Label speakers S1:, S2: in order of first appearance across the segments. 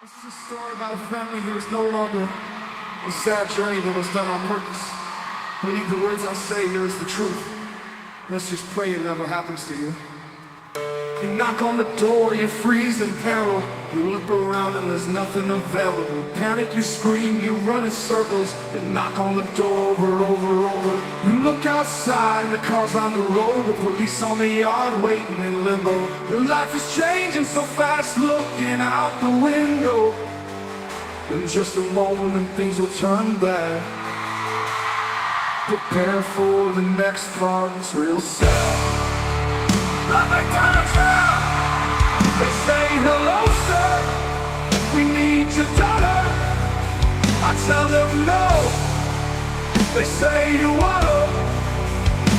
S1: This is a story about a family who is no longer a sad journey that was done on purpose. Believe the words I say here is the truth. Let's just pray it never happens to you. You knock on the door, you freeze in peril. You look around and there's nothing available. Panic, you scream, you run in circles. You knock on the door over. You look outside, the car's on the road. The police on the yard waiting in limbo. Your life is changing so fast, looking out the window. In just a moment and things will turn black. Prepare for the next part, it's real sad. Like McDonald's now, they say hello sir, we need your daughter. I tell them no, they say you wanna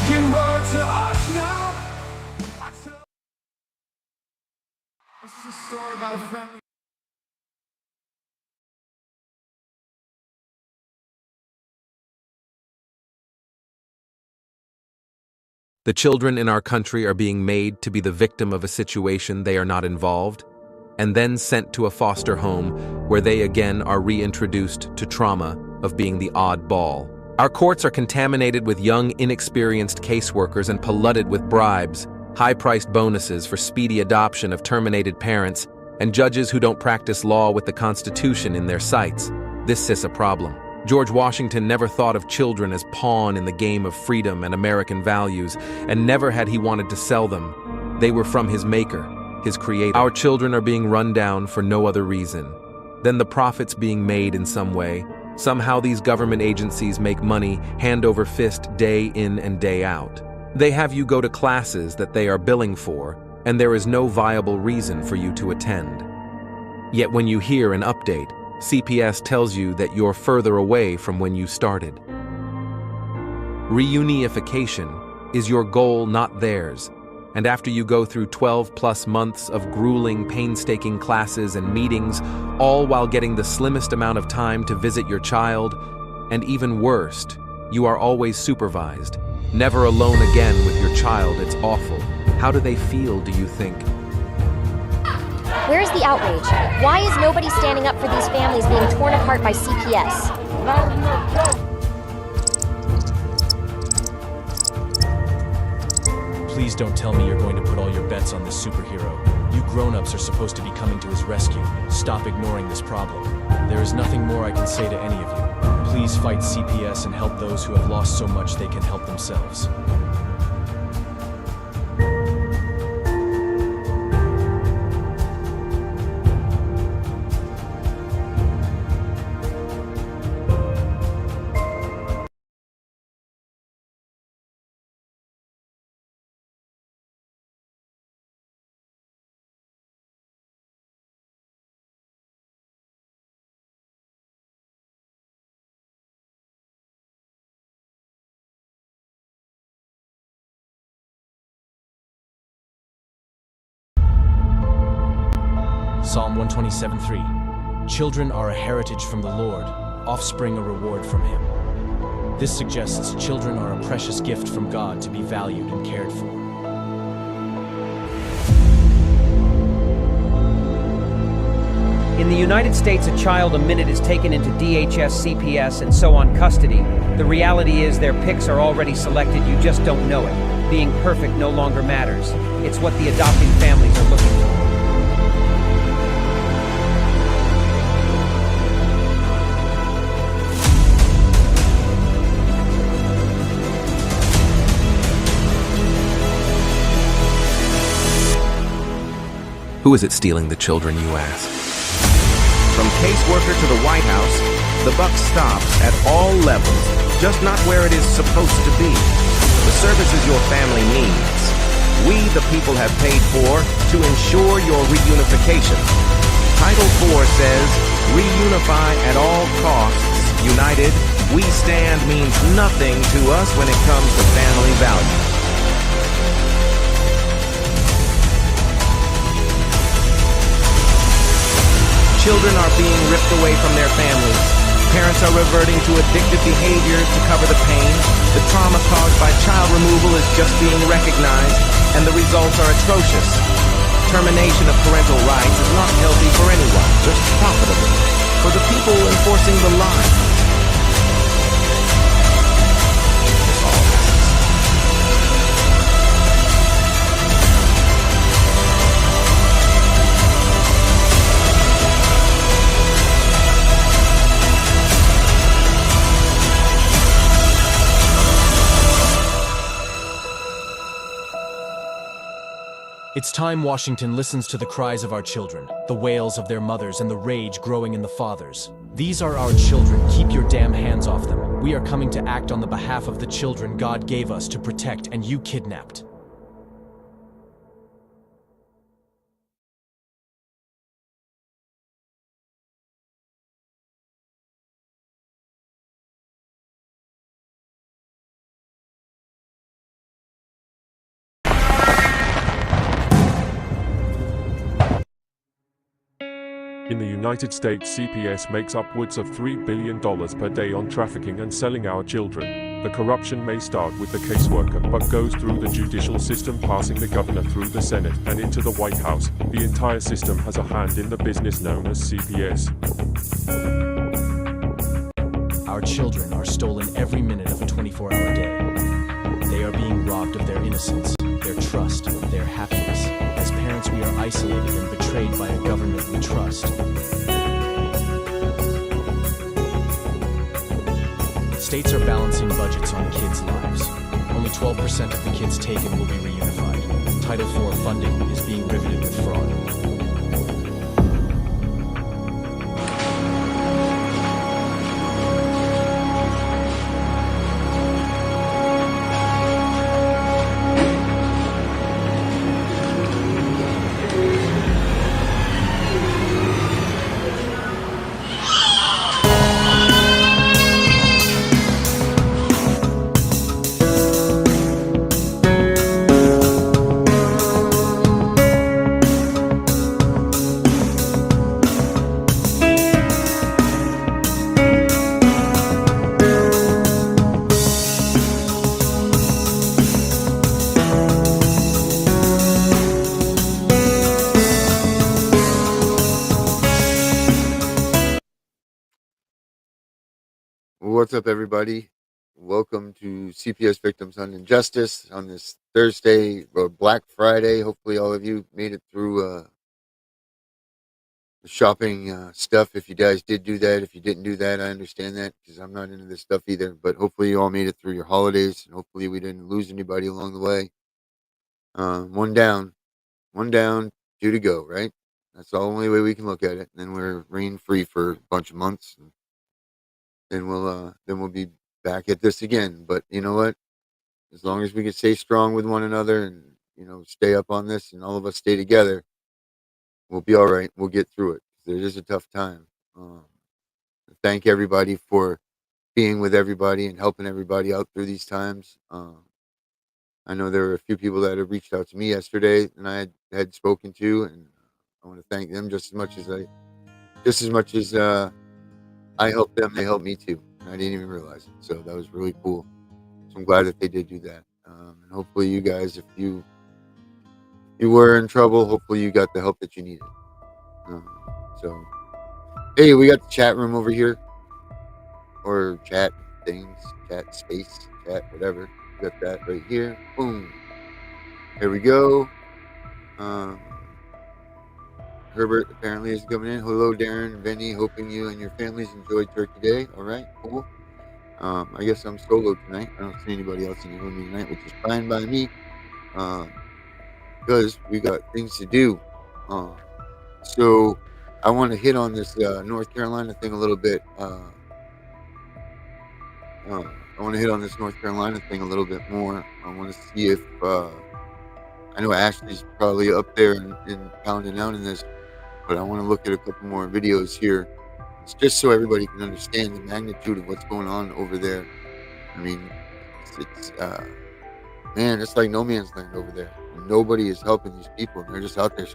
S1: give her to us now. This is a story about a family.
S2: The children in our country are being made to be the victim of a situation they are not involved, and then sent to a foster home where they again are reintroduced to trauma of being the odd ball. Our courts are contaminated with young, inexperienced caseworkers and polluted with bribes, high-priced bonuses for speedy adoption of terminated parents, and judges who don't practice law with the Constitution in their sights. This is a problem. George Washington never thought of children as pawn in the game of freedom and American values, and never had he wanted to sell them. They were from his maker, his creator. Our children are being run down for no other reason than the profits being made in some way. Somehow these government agencies make money hand over fist day in and day out. They have you go to classes that they are billing for, and there is no viable reason for you to attend. Yet when you hear an update, CPS tells you that you're further away from when you started. Reunification is your goal, not theirs. And after you go through 12+ months of grueling, painstaking classes and meetings, all while getting the slimmest amount of time to visit your child, and even worst, you are always supervised, never alone again with your child. It's awful. How do they feel, do you think?
S3: Where's the outrage? Why is nobody standing up for these families being torn apart by CPS?
S4: Please don't tell me you're going to put all your bets on this superhero. You grown-ups are supposed to be coming to his rescue. Stop ignoring this problem. There is nothing more I can say to any of you. Please fight CPS and help those who have lost so much they can help themselves. Psalm 127:3. Children are a heritage from the Lord, offspring a reward from Him. This suggests children are a precious gift from God to be valued and cared for.
S5: In the United States, a child a minute is taken into DHS, CPS, and so on custody. The reality is their picks are already selected, you just don't know it. Being perfect no longer matters. It's what the adopting families are looking for.
S2: Who is it stealing the children, you ask?
S6: From caseworker to the White House, the buck stops at all levels, just not where it is supposed to be. The services your family needs, we the people have paid for to ensure your reunification. Title 4 says, reunify at all costs. United, we stand means nothing to us when it comes to family values. Children are being ripped away from their families. Parents are reverting to addictive behaviors to cover the pain. The trauma caused by child removal is just being recognized, and the results are atrocious. Termination of parental rights is not healthy for anyone, just profitable. reinforcing the lie.
S4: It's time Washington listens to the cries of our children, the wails of their mothers, and the rage growing in the fathers. These are our children. Keep your damn hands off them. We are coming to act on the behalf of the children God gave us to protect, and you kidnapped.
S7: In the United States, CPS makes upwards of $3 billion per day on trafficking and selling our children. The corruption may start with the caseworker, but goes through the judicial system, passing the governor through the Senate and into the White House. The entire system has a hand in the business known as CPS.
S4: Our children are stolen every minute of a 24-hour day. They are being robbed of their innocence, their trust, their happiness. As parents, we are isolated and betrayed by a government we trust. States are balancing budgets on kids' lives. Only 12% of the kids taken will be reunified. Title IV funding is being riveted with fraud.
S8: What's up, everybody? Welcome to CPS Victims on Injustice on this Thursday, or Black Friday. Hopefully all of you made it through the shopping stuff. If you guys did do that, if you didn't do that, I understand that because I'm not into this stuff either. But hopefully you all made it through your holidays, and hopefully we didn't lose anybody along the way. One down, two to go, right? That's the only way we can look at it. And then we're reign free for a bunch of months. And then we'll be back at this again. But you know what? As long as we can stay strong with one another and stay up on this, and all of us stay together, we'll be all right. We'll get through it. It is a tough time. Thank everybody for being with everybody and helping everybody out through these times. I know there were a few people that have reached out to me yesterday, and I had spoken to, and I want to thank them just as much as I helped them, they helped me too. And I didn't even realize it. So that was really cool. So I'm glad that they did do that. And hopefully you guys, if you were in trouble, hopefully you got the help that you needed. So, hey, we got the chat room over here. Or chat things, chat space, chat, whatever. We got that right here. Boom. There we go. Herbert apparently is coming in. Hello, Darren, Vinny. Hoping you and your families enjoyed Turkey Day. All right, cool. I guess I'm solo tonight. I don't see anybody else in the room tonight, which is fine by me. Because we got things to do. So I want to hit on this North Carolina thing a little bit. I want to hit on this North Carolina thing a little bit more. I want to see if I know Ashley's probably up there and pounding out in this. But I want to look at a couple more videos here. It's just so everybody can understand the magnitude of what's going on over there. I mean, it's man, it's like no man's land over there. Nobody is helping these people. They're just out there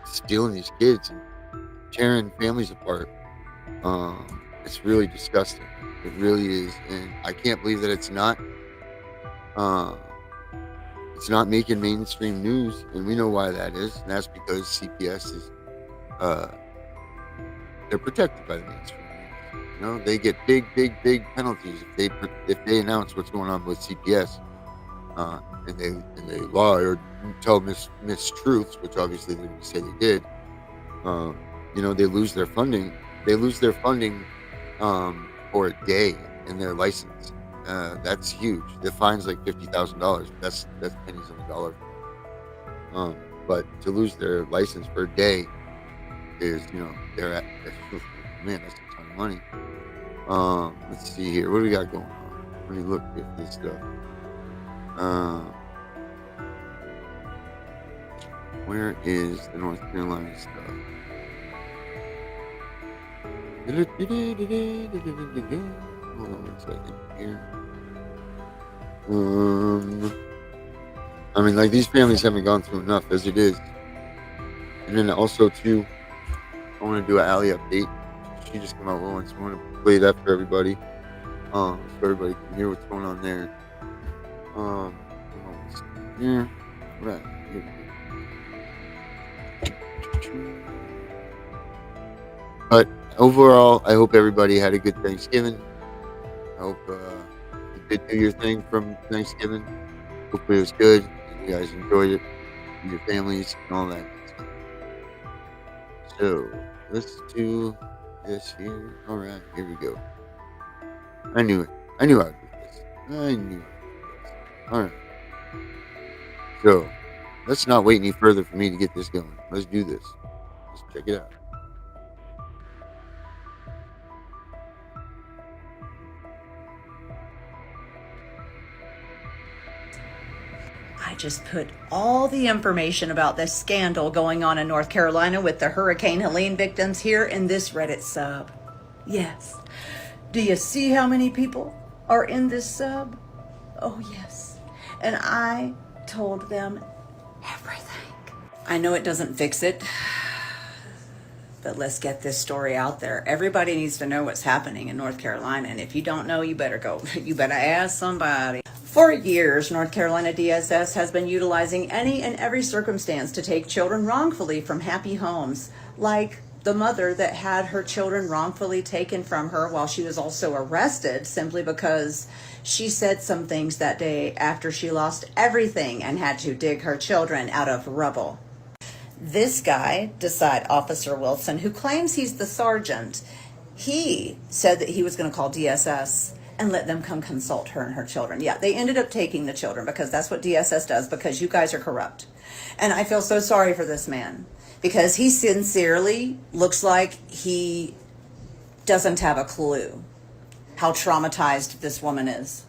S8: stealing these kids and tearing families apart. It's really disgusting. It really is. And I can't believe that it's not making mainstream news. And we know why that is. And that's because CPS is they're protected by the mainstream news. You know, they get big penalties if they announce what's going on with CPS, and they lie or tell mistruths, which obviously they say they did. You know, they lose their funding. They lose their funding for a day in their license. That's huge. The fine's like $50,000. That's pennies on the dollar. But to lose their license for a day is, you know, man, that's a ton of money. Let's see here. What do we got going on? Let me look at this stuff. Where is the North Carolina stuff? Hold on one second here. I mean, like, these families haven't gone through enough as it is. And then also too, I want to do an Allie update. She just came out once. I want to play that for everybody, so everybody can hear what's going on there. Yeah, right. But overall, I hope everybody had a good Thanksgiving. I hope you did do your thing from Thanksgiving. Hopefully it was good. And you guys enjoyed it with your families and all that. So let's do this here. All right, here we go. I knew it. I knew I'd do this. All right. So let's not wait any further for me to get this going. Let's do this. Let's check it out.
S9: I just put all the information about this scandal going on in North Carolina with the Hurricane Helene victims here in this Reddit sub. Yes. Do you see how many people are in this sub? Oh, yes. And I told them everything. I know it doesn't fix it, but let's get this story out there. Everybody needs to know what's happening in North Carolina. And if you don't know, you better go. You better ask somebody. For years, North Carolina DSS has been utilizing any and every circumstance to take children wrongfully from happy homes, like the mother that had her children wrongfully taken from her while she was also arrested simply because she said some things that day after she lost everything and had to dig her children out of rubble. This guy, Decide Officer Wilson, who claims he's the sergeant, he said that he was going to call DSS and let them come consult her and her children. Yeah, they ended up taking the children because that's what DSS does, because you guys are corrupt. And I feel so sorry for this man because he sincerely looks like he doesn't have a clue how traumatized this woman is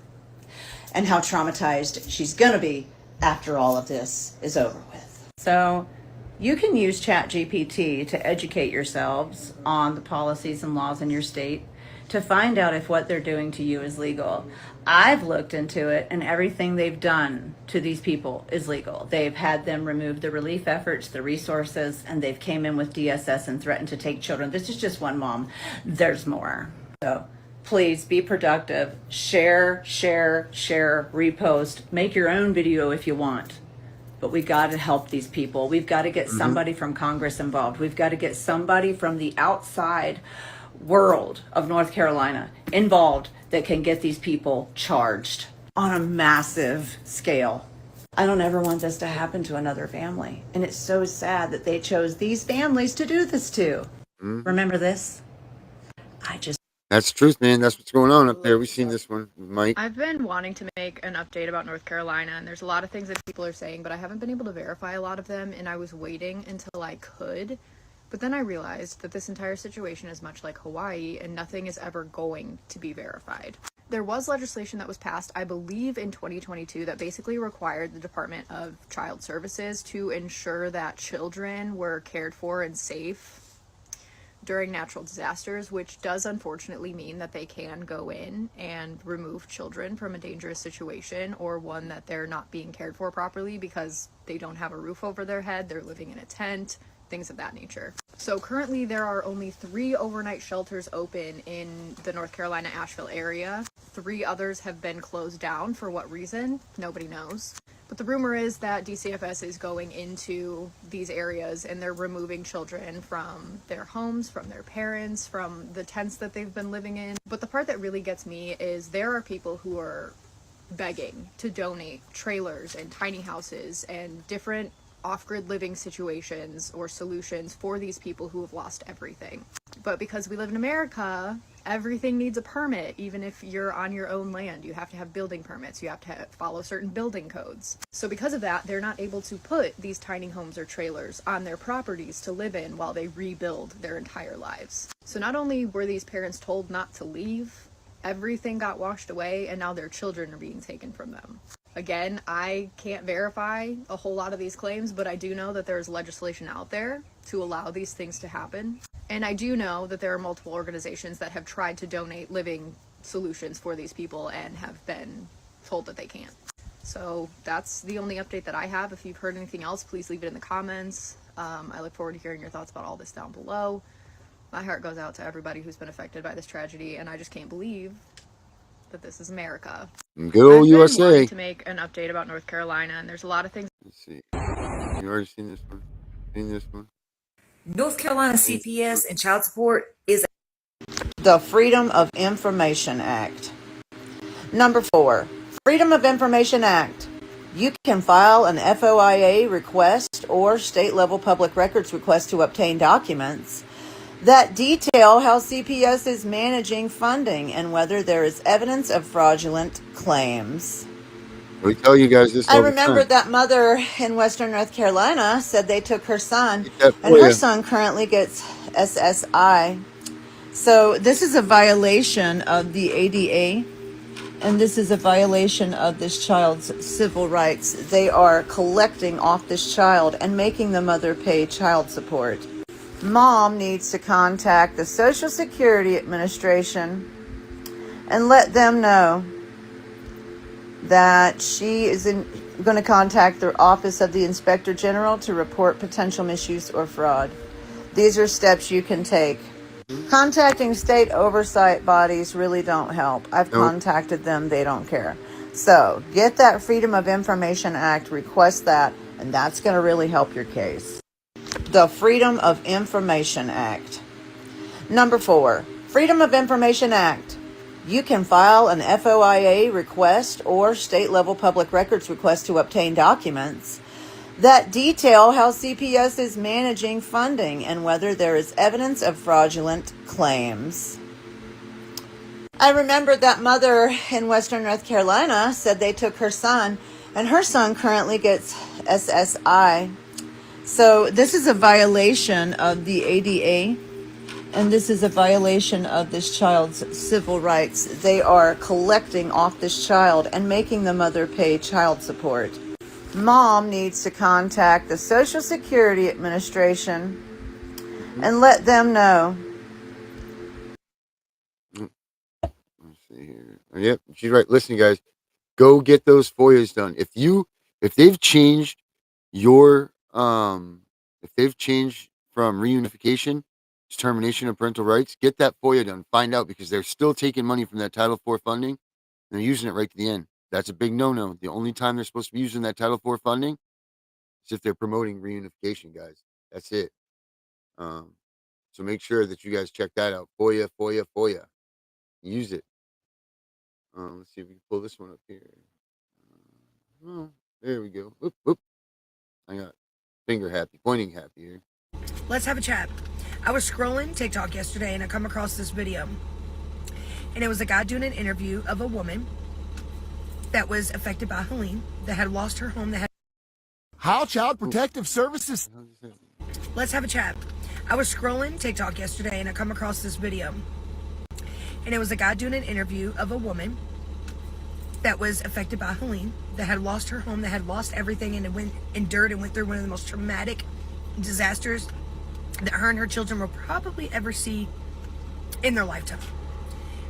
S9: and how traumatized she's going to be after all of this is over with. So you can use ChatGPT to educate yourselves on the policies and laws in your state to find out if what they're doing to you is legal. I've looked into it, and everything they've done to these people is legal. They've had them remove the relief efforts, the resources, and they've came in with DSS and threatened to take children. This is just one mom. There's more. So please be productive. Share, repost. Make your own video if you want. But we got to help these people. We've got to get somebody from Congress involved. We've got to get somebody from the outside world of North Carolina involved that can get these people charged on a massive scale. I don't ever want this to happen to another family. And it's so sad that they chose these families to do this to. Remember this?
S8: That's the truth, man. That's what's going on up there. We've seen this one with Mike.
S10: I've been wanting to make an update about North Carolina, and there's a lot of things that people are saying, but I haven't been able to verify a lot of them, and I was waiting until I could. But then I realized that this entire situation is much like Hawaii, and nothing is ever going to be verified. There was legislation that was passed, I believe in 2022, that basically required the Department of Child Services to ensure that children were cared for and safe during natural disasters, which does unfortunately mean that they can go in and remove children from a dangerous situation or one that they're not being cared for properly because they don't have a roof over their head, they're living in a tent, things of that nature. So currently there are only 3 overnight shelters open in the North Carolina Asheville area. 3 others have been closed down. For what reason? Nobody knows. But the rumor is that DCFS is going into these areas and they're removing children from their homes, from their parents, from the tents that they've been living in. But the part that really gets me is there are people who are begging to donate trailers and tiny houses and different off-grid living situations or solutions for these people who have lost everything. But because we live in America, everything needs a permit. Even if you're on your own land, you have to have building permits. You have to follow certain building codes. So because of that, they're not able to put these tiny homes or trailers on their properties to live in while they rebuild their entire lives. So not only were these parents told not to leave, everything got washed away and now their children are being taken from them. Again, I can't verify a whole lot of these claims, but I do know that there's legislation out there to allow these things to happen. And I do know that there are multiple organizations that have tried to donate living solutions for these people and have been told that they can't. So that's the only update that I have. If you've heard anything else, please leave it in the comments. I look forward to hearing your thoughts about all this down below. My heart goes out to everybody who's been affected by this tragedy, and I just can't believe that this is America.
S8: Good old USA.
S10: I've been wanting to make an update about North Carolina, and there's a lot of things.
S8: Let's see. You already seen this one? Seen this one?
S11: North Carolina CPS and child support is
S9: The Freedom of Information Act. Number 4, Freedom of Information Act. You can file an FOIA request or state-level public records request to obtain documents that detail how CPS is managing funding and whether there is evidence of fraudulent claims.
S8: We tell you guys this all
S9: I
S8: the
S9: remember
S8: time.
S9: that mother in Western North Carolina said they took her son,
S8: Get that
S9: and her
S8: FOIA.
S9: son currently gets SSI. So this is a violation of the ADA, and this is a violation of this child's civil rights. They are collecting off this child and making the mother pay child support. Mom needs to contact the Social Security Administration and let them know that she is going to contact the Office of the Inspector General to report potential misuse or fraud. These are steps you can take. Contacting state oversight bodies really don't help. I've contacted them. They don't care. So get that Freedom of Information Act, request that, and that's going to really help your case. The Freedom of Information Act. Number 4, Freedom of Information Act. You can file an FOIA request or state-level public records request to obtain documents that detail how CPS is managing funding and whether there is evidence of fraudulent claims. I remember that mother in Western North Carolina said they took her son, and her son currently gets SSI. So this is a violation of the ADA, and this is a violation of this child's civil rights. They are collecting off this child and making the mother pay child support. Mom needs to contact the Social Security Administration and let them know.
S8: Let's see here. Yep, she's right. Listen, guys, go get those FOIAs done. If they've changed your if they've changed from reunification to termination of parental rights, get that FOIA done. Find out, because they're still taking money from that Title IV funding and they're using it right to the end. That's a big no-no. The only time they're supposed to be using that Title IV funding is if they're promoting reunification, guys. That's it. So make sure that you guys check that out. FOIA, FOIA, FOIA. Use it. Let's see if we can pull this one up here. Oh, there we go. Whoop, whoop. I got finger happy, pointing happy here.
S11: Let's have a chat. I was scrolling TikTok yesterday and I come across this video. And it was a guy doing an interview of a woman that was affected by Helene, that had lost her home, that had...
S1: How Child Protective Services.
S11: Let's have a chat. I was scrolling TikTok yesterday and I come across this video. And it was a guy doing an interview of a woman that was affected by Helene, that had lost her home, that had lost everything, and endured and went through one of the most traumatic disasters that her and her children will probably ever see in their lifetime.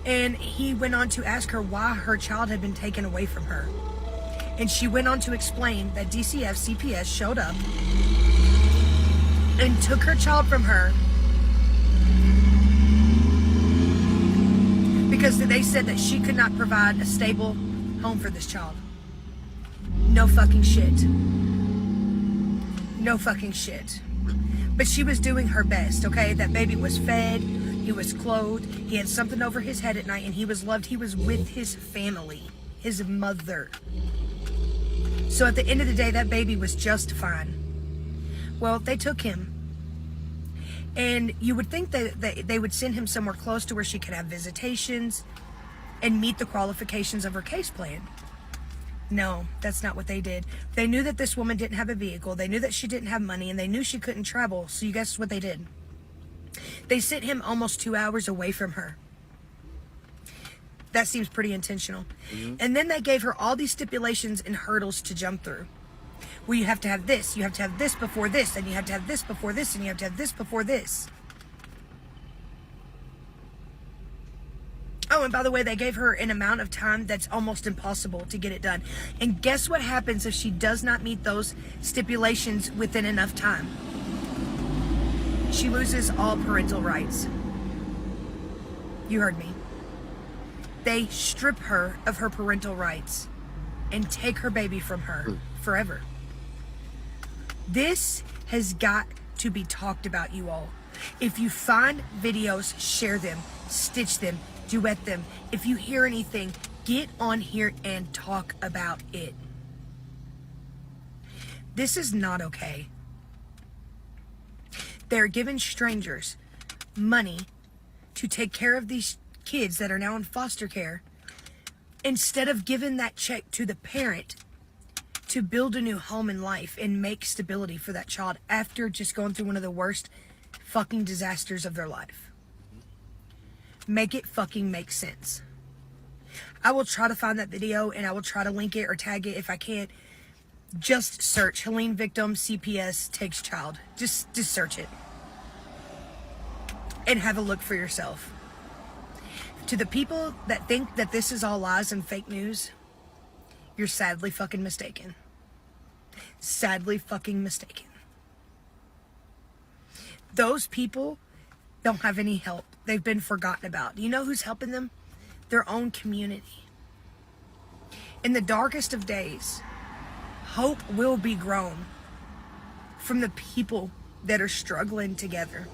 S11: And he went on to ask her why her child had been taken away from her. And she went on to explain that DCF CPS showed up and took her child from her because they said that she could not provide a stable home for this child. No fucking shit. No fucking shit. But she was doing her best, okay? That baby was fed, he was clothed, he had something over his head at night, and he was loved. He was with his family, his mother. So at the end of the day, that baby was just fine. Well, they took him. And you would think that they would send him somewhere close to where she could have visitations and meet the qualifications of her case plan. No, that's not what they did. They knew that this woman didn't have a vehicle. They knew that she didn't have money, and they knew she couldn't travel. So you guess what they did? They sent him almost 2 hours away from her. That seems pretty intentional. Mm-hmm. And then they gave her all these stipulations and hurdles to jump through. Well, you have to have this, you have to have this before this, and you have to have this before this, and you have to have this before this. Oh, and by the way, they gave her an amount of time that's almost impossible to get it done. And guess what happens if she does not meet those stipulations within enough time? She loses all parental rights. You heard me. They strip her of her parental rights and take her baby from her forever. This has got to be talked about, you all. If you find videos, share them, stitch them, duet them. If you hear anything, get on here and talk about it. This is not okay. They're giving strangers money to take care of these kids that are now in foster care instead of giving that check to the parent to build a new home in life and make stability for that child after just going through one of the worst fucking disasters of their life. Make it fucking make sense. I will try to find that video and I will try to link it or tag it if I can't. Just search Helene victim CPS takes child. Just search it and have a look for yourself. To the people that think that this is all lies and fake news, you're sadly fucking mistaken. Sadly fucking mistaken. Those people don't have any help. They've been forgotten about. You know who's helping them? Their own community. In the darkest of days, hope will be grown from the people that are struggling together.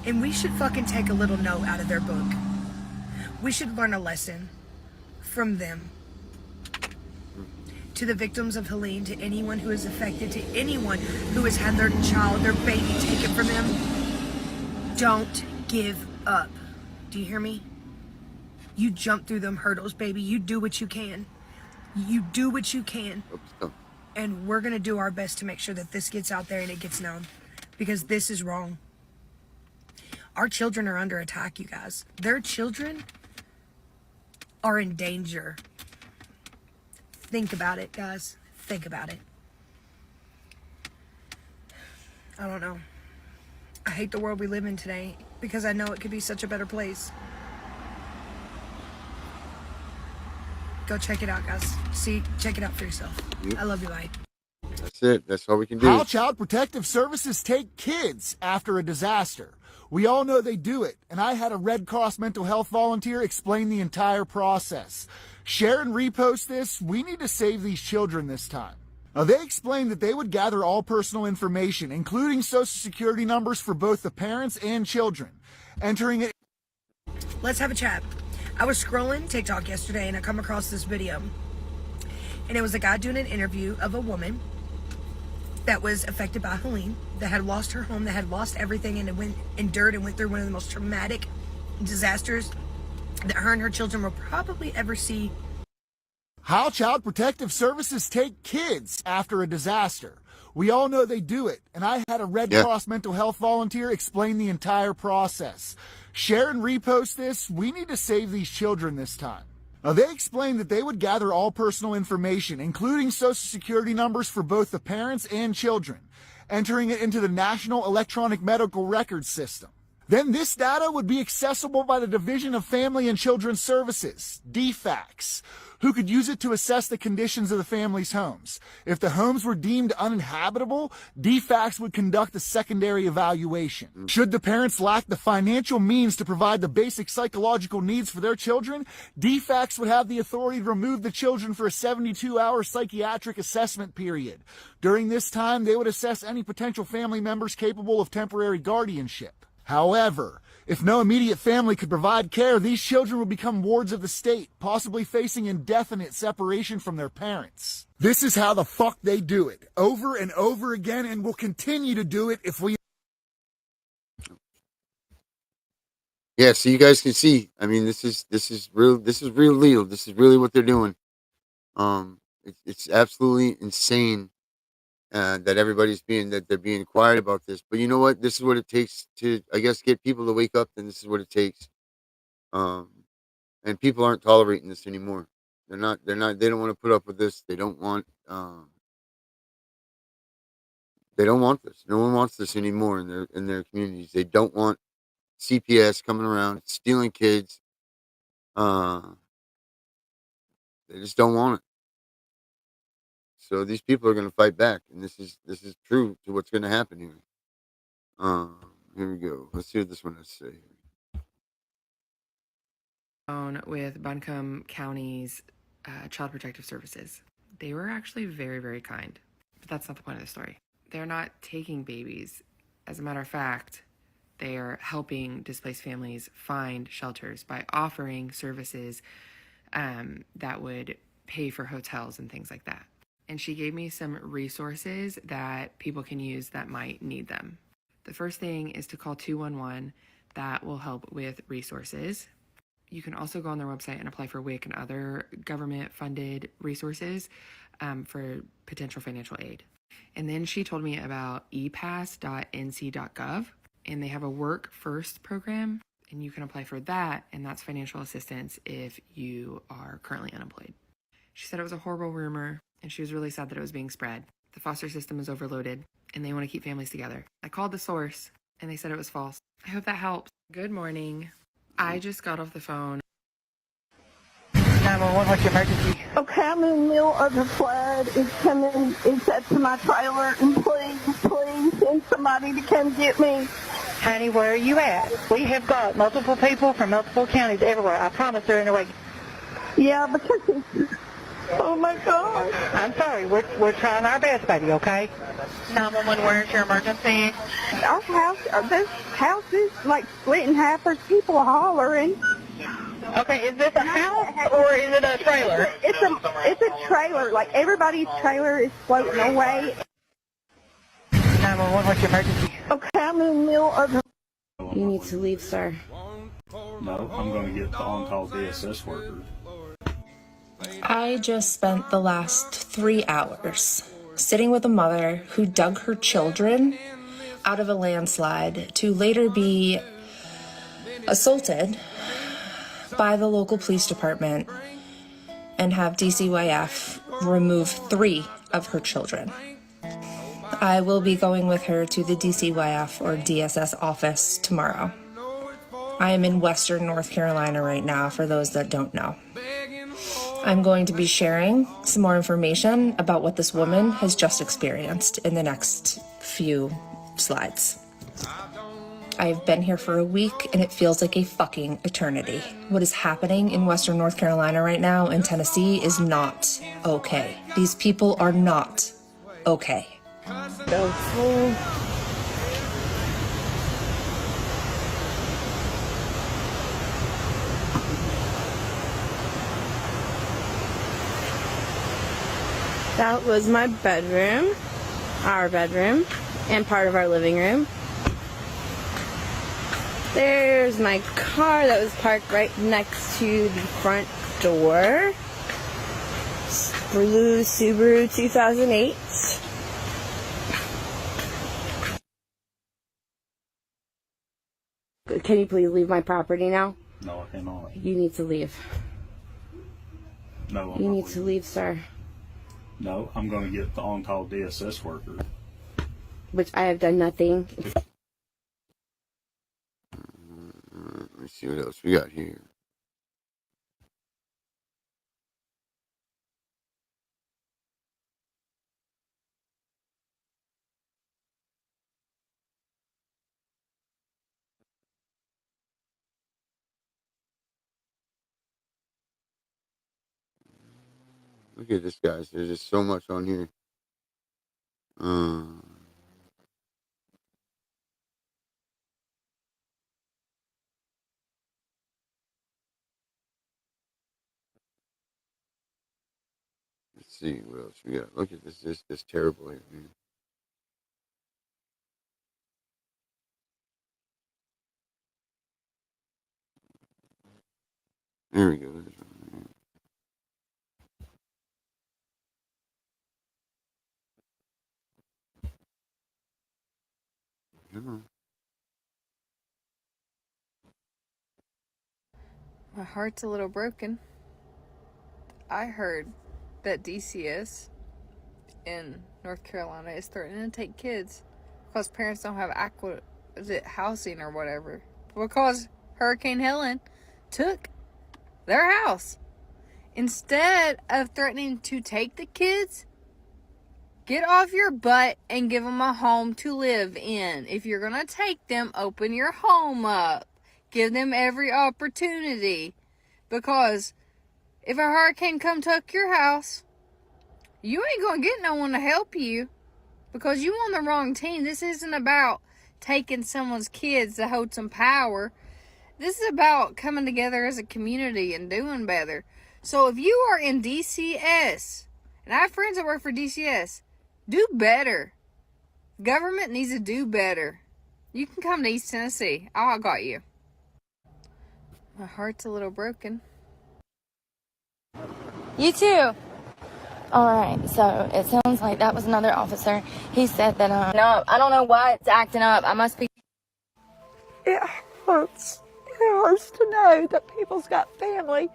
S11: And we should fucking take a little note out of their book. We should learn a lesson from them. To the victims of Helene, to anyone who is affected, to anyone who has had their child, their baby taken from them, don't give up. Do you hear me? You jump through them hurdles, baby. You do what you can. You do what you can. And we're going to do our best to make sure that this gets out there and it gets known. Because this is wrong. Our children are under attack, you guys. Their children are in danger. Think about it, guys. Think about it. I don't know. I hate the world we live in today because I know it could be such a better place. Go check it out, guys. Check it out for yourself. I love you, bye.
S8: That's it. That's all we can do.
S1: How Child Protective Services take kids after a disaster. We all know they do it, and I had a Red Cross mental health volunteer explain the entire process. Share and repost this. We need to save these children this time. Now, they explained that they would gather all personal information, including social security numbers for both the parents and children, entering it.
S11: Let's have a chat. I was scrolling TikTok yesterday and I come across this video. And it was a guy doing an interview of a woman that was affected by Helene, that had lost her home, that had lost everything and endured and went through one of the most traumatic disasters that her and her children will probably ever see.
S1: How Child Protective Services take kids after a disaster. We all know they do it, and I had a Red Cross mental health volunteer explain the entire process. Share and repost this. We need to save these children this time. Now, they explained that they would gather all personal information, including social security numbers for both the parents and children, entering it into the National Electronic Medical Records System. Then this data would be accessible by the Division of Family and Children's Services, DFACS, who could use it to assess the conditions of the family's homes. If the homes were deemed uninhabitable, DFACS would conduct a secondary evaluation. Should the parents lack the financial means to provide the basic psychological needs for their children, DFACS would have the authority to remove the children for a 72-hour psychiatric assessment period. During this time, they would assess any potential family members capable of temporary guardianship. However, if no immediate family could provide care, these children would become wards of the state, possibly facing indefinite separation from their parents. This is how the fuck they do it, over and over again, and will continue to do it if we...
S8: Yeah, so you guys can see, I mean, this is real deal. This is really what they're doing. It's absolutely insane. That they're being quiet about this, but you know what? This is what it takes to, I guess, get people to wake up. And this is what it takes. And people aren't tolerating this anymore. They don't want to put up with this. They don't want this. No one wants this anymore in their communities. They don't want CPS coming around stealing kids. They just don't want it. So these people are going to fight back, and this is true to what's going to happen here. Here we go. Let's see what this one has to say.
S12: With Buncombe County's Child Protective Services. They were actually very, very kind, but that's not the point of the story. They're not taking babies. As a matter of fact, they are helping displaced families find shelters by offering services that would pay for hotels and things like that. And she gave me some resources that people can use that might need them. The first thing is to call 211. That will help with resources. You can also go on their website and apply for WIC and other government-funded resources for potential financial aid. And then she told me about epass.nc.gov, and they have a Work First program, and you can apply for that, and that's financial assistance if you are currently unemployed. She said it was a horrible rumor, and she was really sad that it was being spread. The foster system is overloaded, and they want to keep families together. I called the source, and they said it was false. I hope that helps. Good morning. I just got off the phone.
S13: 911, what's your emergency?
S14: Okay, I'm in the middle of the flood. It's up to my trailer, and please send somebody to come get me.
S13: Honey, where are you at? We have got multiple people from multiple counties everywhere. I promise they're in the way.
S14: Yeah, because it's... Oh my God.
S13: I'm sorry. We're trying our best, baby, okay? 911, where's your emergency?
S14: Our house, this house is like split in half. There's people hollering.
S13: Okay, is this a house or is it a trailer?
S14: It's a trailer. Like everybody's trailer is floating away.
S13: 911, what's your emergency?
S14: Okay, I'm in the middle of the...
S12: You need to leave, sir.
S15: No, I'm going to get the on-call DSS worker.
S16: I just spent the last 3 hours sitting with a mother who dug her children out of a landslide to later be assaulted by the local police department and have DCYF remove 3 of her children. I will be going with her to the DCYF or DSS office tomorrow. I am in Western North Carolina right now, for those that don't know. I'm going to be sharing some more information about what this woman has just experienced in the next few slides. I've been here for a week and it feels like a fucking eternity. What is happening in Western North Carolina right now and Tennessee is not okay. These people are not okay.
S17: That was my bedroom, our bedroom, and part of our living room. There's my car that was parked right next to the front door. Blue Subaru 2008. Can you please leave my property now?
S15: No, I cannot.
S17: You need to leave.
S15: No,
S17: you need to leave, sir.
S15: No, I'm going to get the on-call DSS worker.
S17: Which I have done nothing.
S8: me see what else we got here. Look at this, guys. There's just so much on here. Let's see what else we got. Look at this. This terrible here, man. There we go. There's one. Come on.
S10: My heart's a little broken. I heard that DCS in North Carolina is threatening to take kids because parents don't have housing or whatever. Because Hurricane Helen took their house. Instead of threatening to take the kids, get off your butt and give them a home to live in. If you're going to take them, open your home up. Give them every opportunity. Because if a hurricane come took your house, you ain't going to get no one to help you. Because you on the wrong team. This isn't about taking someone's kids to hold some power. This is about coming together as a community and doing better. So if you are in DCS, and I have friends that work for DCS, do better. Government needs to do better. You can come to East Tennessee. I got you. My heart's a little broken.
S18: You too. All right, so it sounds like that was another officer. He said that, no, I don't know why it's acting up. I must be...
S14: It hurts. It hurts to know that people's got family,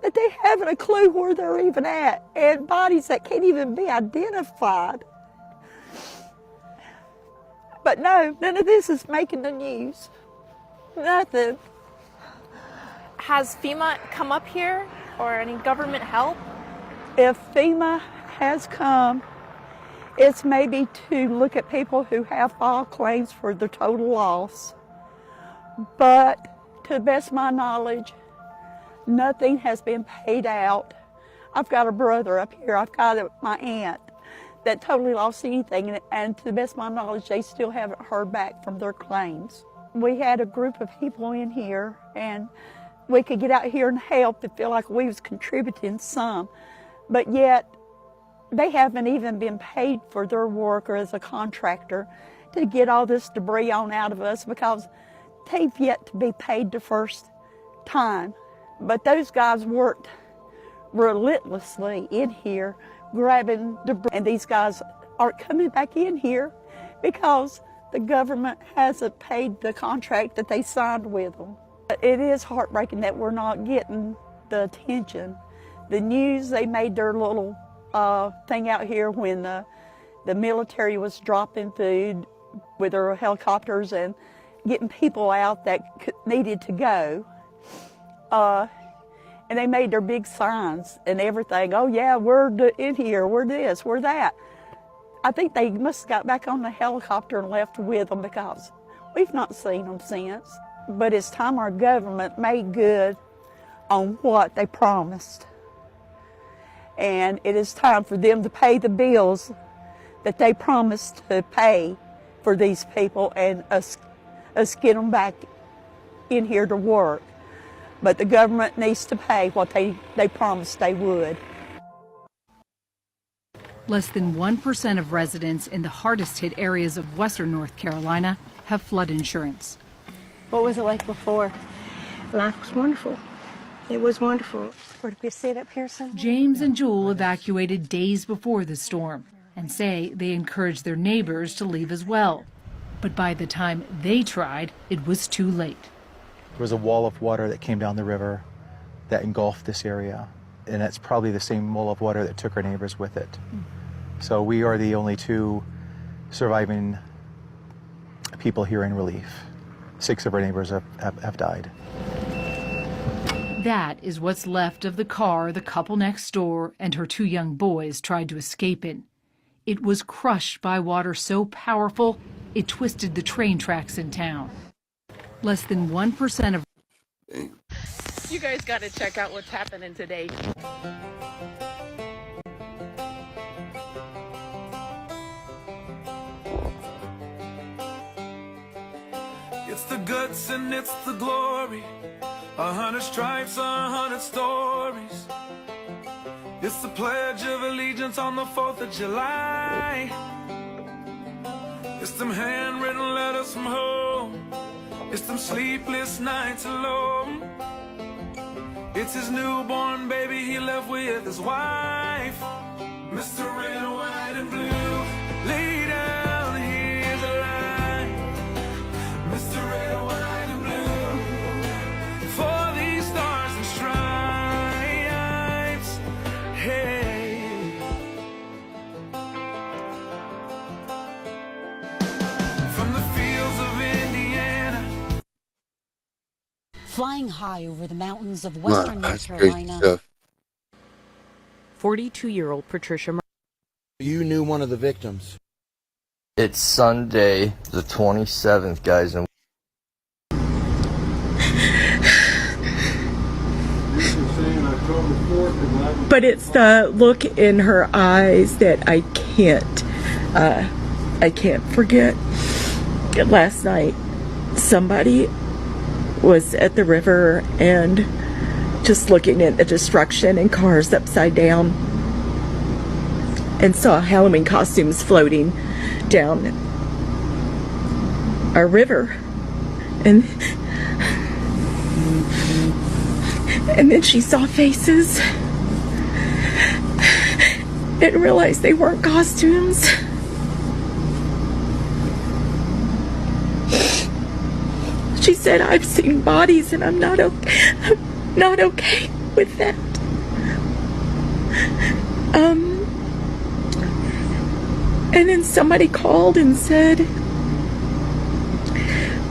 S14: that they haven't a clue where they're even at, and bodies that can't even be identified. But no, none of this is making the news. Nothing.
S19: Has FEMA come up here or any government help?
S14: If FEMA has come, it's maybe to look at people who have filed claims for the total loss. But to the best of my knowledge, nothing has been paid out. I've got a brother up here, I've got my aunt that totally lost anything, and to the best of my knowledge, they still haven't heard back from their claims. We had a group of people in here, and we could get out here and help and feel like we was contributing some, but yet they haven't even been paid for their work or as a contractor to get all this debris on out of us because they've yet to be paid the first time. But those guys worked relentlessly in here grabbing debris, and these guys aren't coming back in here because the government hasn't paid the contract that they signed with them. It is heartbreaking that we're not getting the attention. The news, they made their little thing out here when the military was dropping food with their helicopters and getting people out that needed to go. And they made their big signs and everything. Oh yeah, we're in here, we're this, we're that. I think they must have got back on the helicopter and left with them because we've not seen them since. But it's time our government made good on what they promised. And it is time for them to pay the bills that they promised to pay for these people and us get them back in here to work. But the government needs to pay what they promised they would.
S20: Less than 1% of residents in the hardest hit areas of western North Carolina have flood insurance.
S13: What was it like before? Life was wonderful. It was wonderful. Where did we sit up here somewhere?
S20: James and Jewel evacuated days before the storm and say they encouraged their neighbors to leave as well. But by the time they tried, it was too late.
S21: There was a wall of water that came down the river that engulfed this area, and it's probably the same wall of water that took our neighbors with it. So we are the only two surviving people here in relief. 6 of our neighbors have died.
S20: That is what's left of the car the couple next door and her 2 young boys tried to escape in. It was crushed by water so powerful it twisted the train tracks in town. Less than 1% of
S3: You guys got to check out what's happening today.
S22: It's the guts and it's the glory. 100 stripes, 100 stories. It's the Pledge of Allegiance on the 4th of July. It's them handwritten letters from home. It's them sleepless nights alone. It's his newborn baby he left with his wife. Mr. Red, White, and Blue, lay down, here's a line. Mr. Red, White, and Blue, for these stars and stripes, hey. From the fields of Indiana,
S23: flying high over the mountains of western North
S8: That's crazy
S23: Carolina.
S8: stuff.
S3: 42-year-old Patricia.
S24: You knew one of the victims.
S25: It's Sunday, the 27th, guys, and
S14: But it's the look in her eyes that I can't forget. Last night, somebody was at the river and just looking at the destruction and cars upside down and saw Halloween costumes floating down a river. And then she saw faces and realized they weren't costumes. She said, I've seen bodies and I'm not okay with that. And then somebody called and said,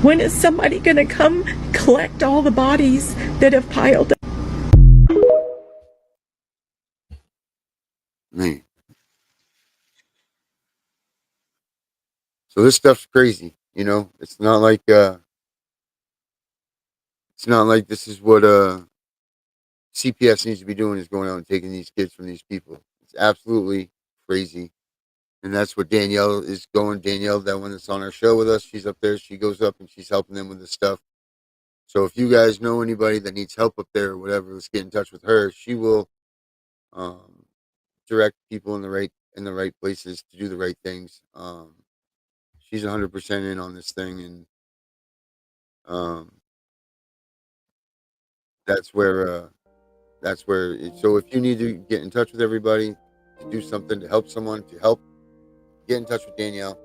S14: when is somebody gonna come collect all the bodies that have piled up?
S8: Man. So this stuff's crazy, you know. It's not like this is what CPS needs to be doing, is going out and taking these kids from these people. It's absolutely crazy. And that's what Danielle is going. Danielle, that one that's on our show with us, she's up there. She goes up and she's helping them with this stuff. So if you guys know anybody that needs help up there or whatever, let's get in touch with her. She will direct people in the right places to do the right things. She's 100% in on this thing, and that's where. So if you need to get in touch with everybody to do something to help someone, to help, get in touch with Danielle,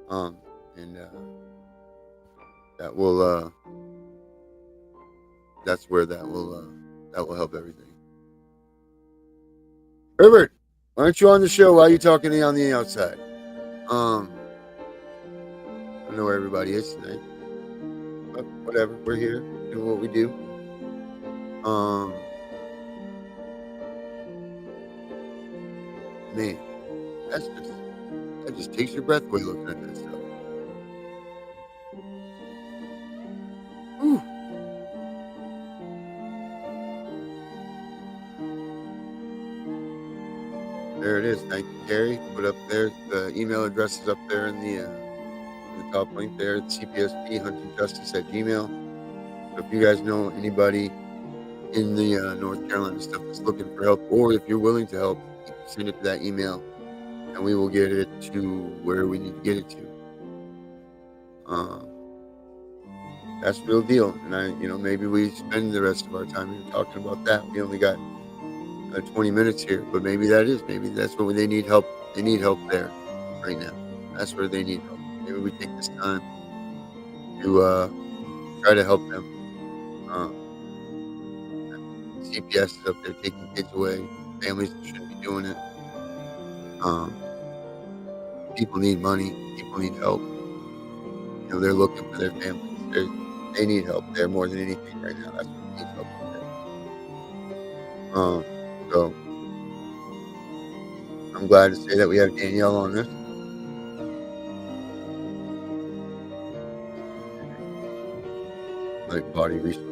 S8: and that will. That's where that will help everything. Herbert, why aren't you on the show? Why are you talking to me on the outside? I don't know where everybody is tonight, but whatever. We're here doing what we do. Man, that just takes your breath away looking at that stuff. Whew. There it is. Thank you, Carrie. Put up there. The email address is up there in the top link there. CPSP huntingjustice@gmail. So if you guys know anybody in the North Carolina stuff that's looking for help, or if you're willing to help, you can send it to that email, and we will get it to where we need to get it to. That's the real deal. And maybe we spend the rest of our time here talking about that. We only got 20 minutes here, but maybe that's what they need help. They need help there right now. That's where they need help. Maybe we take this time to try to help them. CPS is up there taking kids away. Families that shouldn't be doing it. People need money. People need help. They're looking for their families. They need help there more than anything right now. That's what needs help there. So I'm glad to say that we have Danielle on this. Like body resource.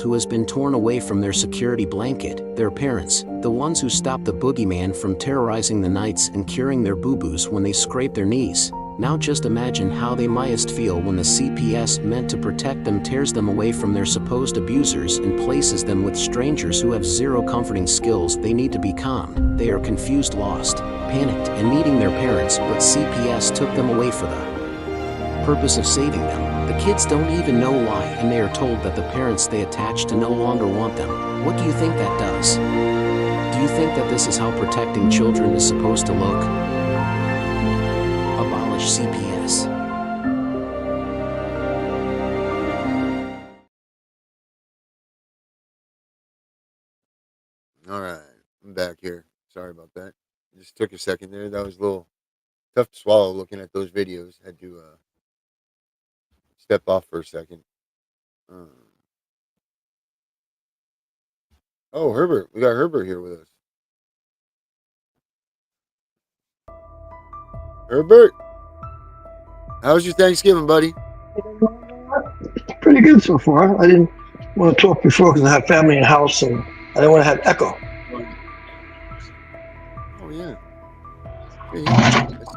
S2: Who has been torn away from their security blanket, their parents, the ones who stopped the boogeyman from terrorizing the nights and curing their boo-boos when they scrape their knees. Now just imagine how they mightest feel when the CPS meant to protect them tears them away from their supposed abusers and places them with strangers who have zero comforting skills. They need to be calm. They are confused, lost, panicked, and needing their parents, but CPS took them away for the purpose of saving them. The kids don't even know why, and they are told that the parents they attach to no longer want them. What do you think that does? Do you think that this is how protecting children is supposed to look? Abolish CPS.
S8: All right, I'm back here. Sorry about that. Just took a second there. That was a little tough to swallow looking at those videos. Had to step off for a second. Oh, Herbert. We got Herbert here with us. Herbert, how's your Thanksgiving, buddy?
S4: Pretty good so far. I didn't want to talk before because I have family in the house and I didn't want to have echo.
S8: Oh, yeah. Yeah.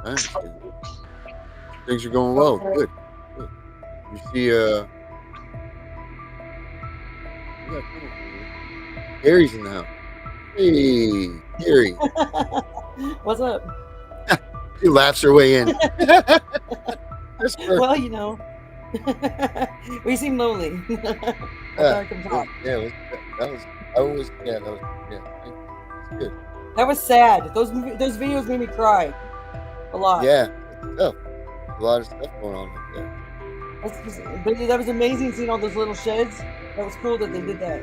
S8: I understand. Things are going well. Good. Good. You see, Gary's in the house. Hey, Gary.
S5: What's up?
S8: She laughs her way in.
S5: Well, you know, we seem lonely.
S8: That was good.
S5: That was sad. Those videos made me cry a lot.
S8: Yeah, it's tough. There's a lot of stuff going on up there.
S5: But that was amazing seeing all those little sheds. That was cool that they did that.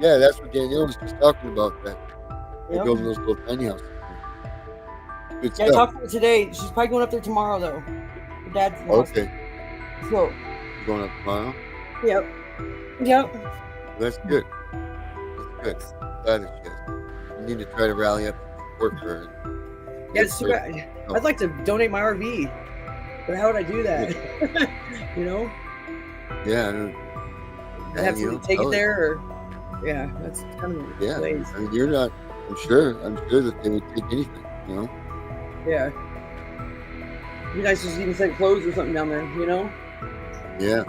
S8: Yeah, that's what Danielle was just talking about. That they're
S5: Yep.
S8: building those little tiny houses. Good
S5: Yeah, I
S8: stuff.
S5: talked to her today. She's probably going up there tomorrow, though. Her dad's lost.
S8: Okay.
S5: So,
S8: You going up tomorrow?
S5: yep. Yep.
S8: That's good. That's good. Glad that you guys. You need to try to rally up support for her.
S5: Yeah, it's too bad. I'd like to donate my RV, but how would I do that? You know?
S8: Yeah, I don't.
S5: I'd have
S8: you
S5: to
S8: know,
S5: take
S8: tell
S5: it
S8: her.
S5: there, or yeah, that's kind of
S8: Yeah,
S5: ways.
S8: I mean, you're not. I'm sure that they would take anything. You know.
S5: Yeah. You guys just even send clothes or something down there, you know?
S8: Yeah.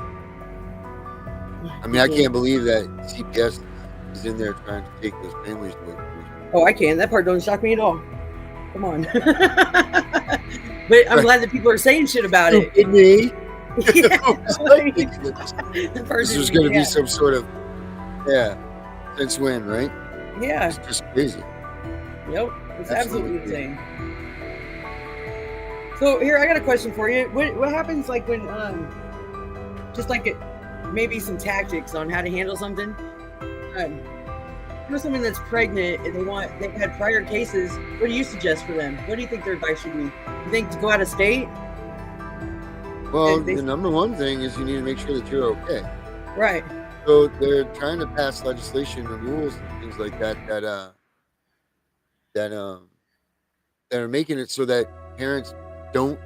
S8: I mean, I can't believe that CPS is in there trying to take those families away from us.
S5: Oh, I can. That part doesn't shock me at all. Come on. But I'm glad that people are saying shit about it.
S8: Me. This was going to be some sort of since when, right?
S5: Yeah.
S8: It's just crazy.
S5: Yep, it's absolutely insane. So here, I got a question for you. What happens like when just like maybe some tactics on how to handle something? For someone that's pregnant and they've had prior cases, what do you suggest for them? What do you think their advice should be? You think to go out of state?
S8: Well, the number one thing is you need to make sure that you're okay.
S5: Right.
S8: So they're trying to pass legislation and rules and things like that that are making it so that parents don't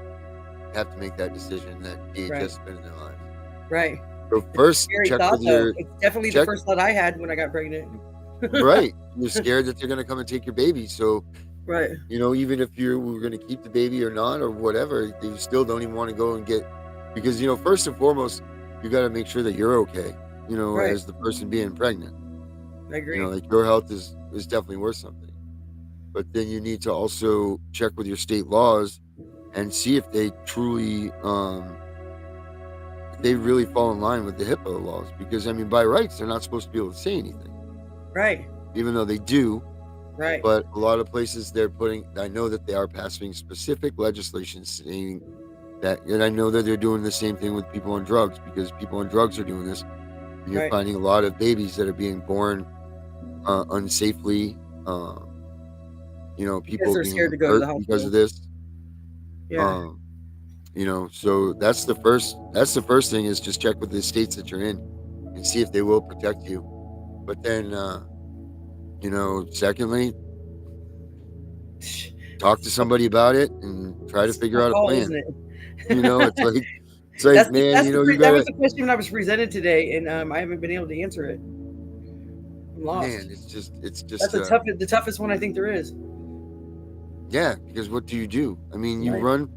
S8: have to make that decision that DHS has been in their lives.
S5: Right.
S8: So first, check with your.
S5: It's definitely the first thought I had when I got pregnant.
S8: Right. You're scared that they're going to come and take your baby. So,
S5: right.
S8: Even if you were going to keep the baby or not or whatever, you still don't even want to go and get, because, first and foremost, you got to make sure that you're okay, as the person being pregnant.
S5: I agree.
S8: Like your health is definitely worth something. But then you need to also check with your state laws and see if they truly, they really fall in line with the HIPAA laws. Because, by rights, they're not supposed to be able to say anything.
S5: Right.
S8: Even though they do.
S5: Right.
S8: But a lot of places I know that they are passing specific legislation saying that, and I know that they're doing the same thing with people on drugs, because people on drugs are doing this. And you're finding a lot of babies that are being born unsafely. People being
S5: scared to go to the hospital
S8: because of this.
S5: Yeah.
S8: So that's the first thing, is just check with the states that you're in and see if they will protect you. But then, secondly, talk to somebody about it and try to figure out a plan.
S5: Isn't it?
S8: It's like, man, you
S5: that was the question I was presented today, and I haven't been able to answer it. I'm lost.
S8: Man, it's just
S5: that's the toughest one I think there is.
S8: Yeah, because what do? You run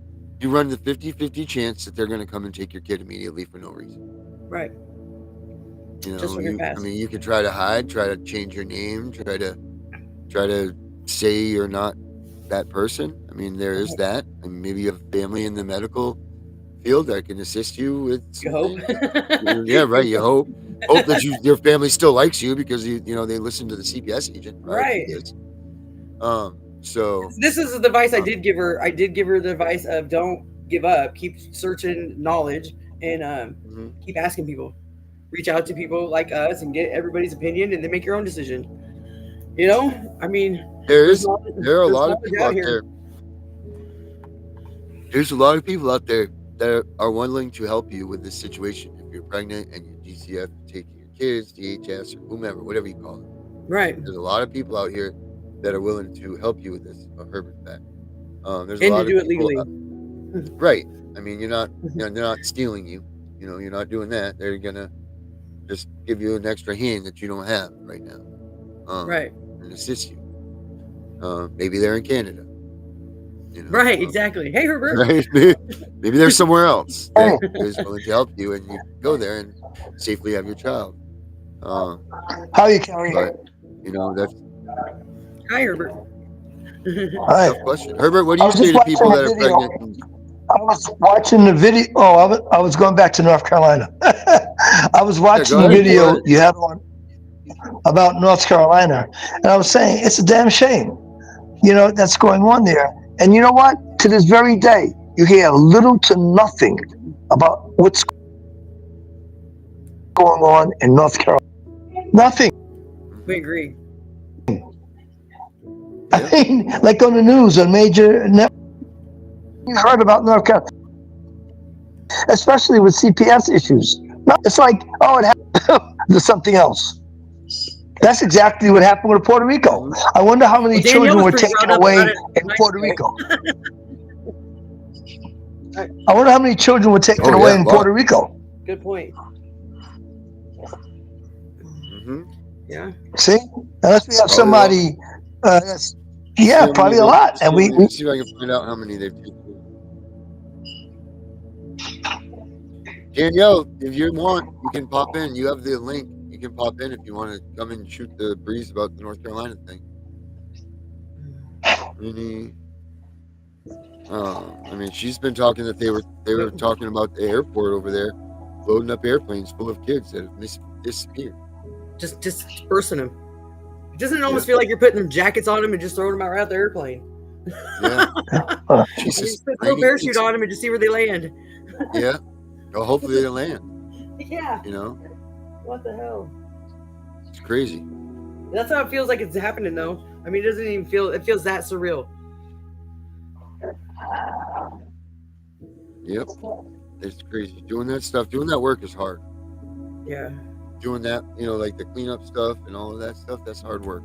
S8: the 50-50 chance that they're going to come and take your kid immediately for no reason.
S5: Right.
S8: You can try to hide, try to change your name, try to say you're not that person. There is that. Maybe you have family in the medical field that can assist you with something. Yeah, right. You hope that your family still likes you because they listen to the CPS agent.
S5: Right.
S8: So
S5: this is the advice I did give her. I did give her the advice of don't give up, keep searching knowledge, and keep asking people. Reach out to people like us and get everybody's opinion, and then make your own decision. There are a lot of people out there. There's a lot of people out there that are willing to help you with this situation. If you're pregnant and your DCF taking your kids, DHS, or whomever, whatever you call it. Right. There's a lot of people out here that are willing to help you with this. Herbert back. There's a lot of people it legally. Right. You're not. They're not stealing you. You're not doing that. They're gonna just give you an extra hand that you don't have right now. Right. And assist you. Maybe they're in Canada. Right, exactly. Hey, Herbert. Right? Maybe they're somewhere else that is willing to help you, and you can go there and safely have your child.
S4: How are you, Carrie?
S8: But, that's...
S5: Hi, Herbert.
S4: Hi.
S8: Tough question. Herbert, what do you say to people that are pregnant?
S4: I was watching the video. Oh, I was going back to North Carolina. I was watching the video you had on about North Carolina, and I was saying it's a damn shame, that's going on there. And you know what? To this very day, you hear little to nothing about what's going on in North Carolina. Nothing.
S5: We agree.
S4: Like on the news, on major networks, you heard about North Carolina, especially with CPS issues. It's like, it happened to something else. That's exactly what happened with Puerto Rico. I wonder how many children were taken away in Puerto Rico. I wonder how many children were taken away in Puerto Rico.
S5: Good point. Yeah.
S4: See, unless we have somebody, probably a lot. And we
S8: see if I can find out how many they've taken. Danielle, if you want, you can pop in. You have the link. You can pop in if you want to come and shoot the breeze about the North Carolina thing.
S5: I mean, she's been talking that they were talking about the airport over there, loading up airplanes full of kids that have disappeared.
S1: Just dispersing them. Doesn't it almost feel like you're putting them jackets on them and just throwing them out the airplane?
S5: Yeah. Jesus.
S1: Just put a parachute on them and just see where they land.
S5: Yeah. Well, hopefully they land.
S1: Yeah.
S5: You know?
S1: What the hell?
S5: It's crazy.
S1: That's how it feels like it's happening, though. I mean, it doesn't even feel, it feels that surreal.
S5: Yep. It's crazy. Doing that stuff, doing that work is hard.
S1: Yeah.
S5: Doing that, you know, like the cleanup stuff and all of that stuff, that's hard work.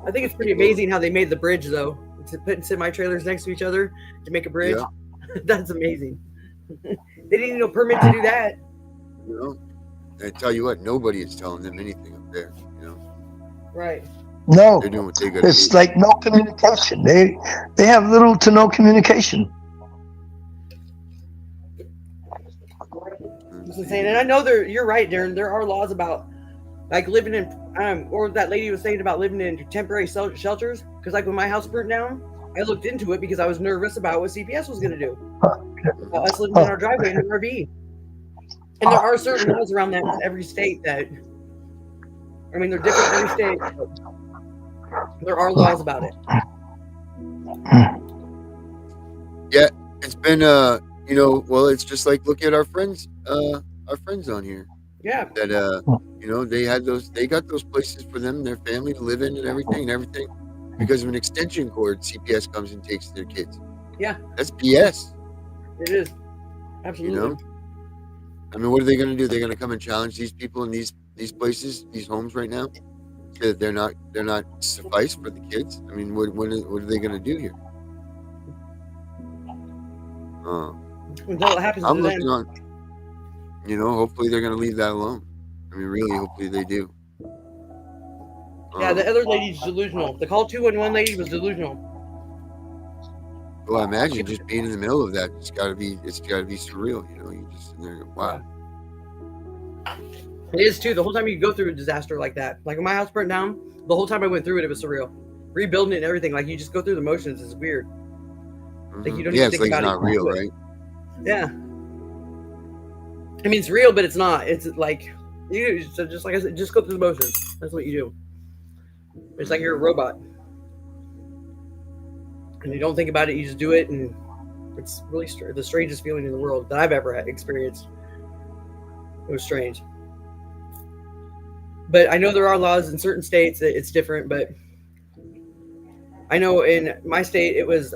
S1: I think it's pretty amazing how they made the bridge, though. To put semi-trailers next to each other to make a bridge. Yeah. That's amazing. They didn't need no permit to do that.
S5: You know? I tell you what, nobody is telling them anything up there, you know?
S1: Right.
S4: No.
S5: They're doing what they got to do.
S4: It's like no communication. They have little to no communication.
S1: That's insane. And I know you're right, Darren. There are laws about like living in or that lady was saying about living in temporary shelters. Because like when my house burnt down, I looked into it because I was nervous about what CPS was going to do. Us living in our driveway in an RV. And there are certain laws around that in every state that, I mean, they're different in every state. But there are laws about it.
S5: Yeah, it's been, you know, well, it's just like, look at our friends on here.
S1: Yeah.
S5: That, you know, they got those places for them, their family to live in and everything. Because of an extension cord, CPS comes and takes their kids.
S1: Yeah.
S5: That's BS.
S1: It is. Absolutely.
S5: You know? I mean, what are they going to do? They're going to come and challenge these people in these places, these homes right now? That they're not suffice for the kids? I mean, what are they going to do here?
S1: Until it happens
S5: I'm
S1: to
S5: looking
S1: them.
S5: on, you know, hopefully they're going to leave that alone. I mean, really, hopefully they do.
S1: Yeah, the other lady's delusional. The call 211 lady was delusional.
S5: Well, I imagine just being in the middle of that, it's got to be surreal. You know, you just sit there and go, wow.
S1: It is too. The whole time you go through a disaster like that, like when my house burnt down, the whole time I went through it, it was surreal. Rebuilding it and everything, like you just go through the motions. It's weird.
S5: Mm-hmm.
S1: Like you don't
S5: yeah,
S1: even
S5: it's
S1: think
S5: like
S1: about
S5: it's not real, right?
S1: Yeah. I mean, it's real, but it's not. It's like so just like I said, just go through the motions. That's what you do. It's like you're a robot, and you don't think about it. You just do it, and it's really the strangest feeling in the world that I've ever experienced. It was strange. But I know there are laws in certain states that it's different, but I know in my state it was,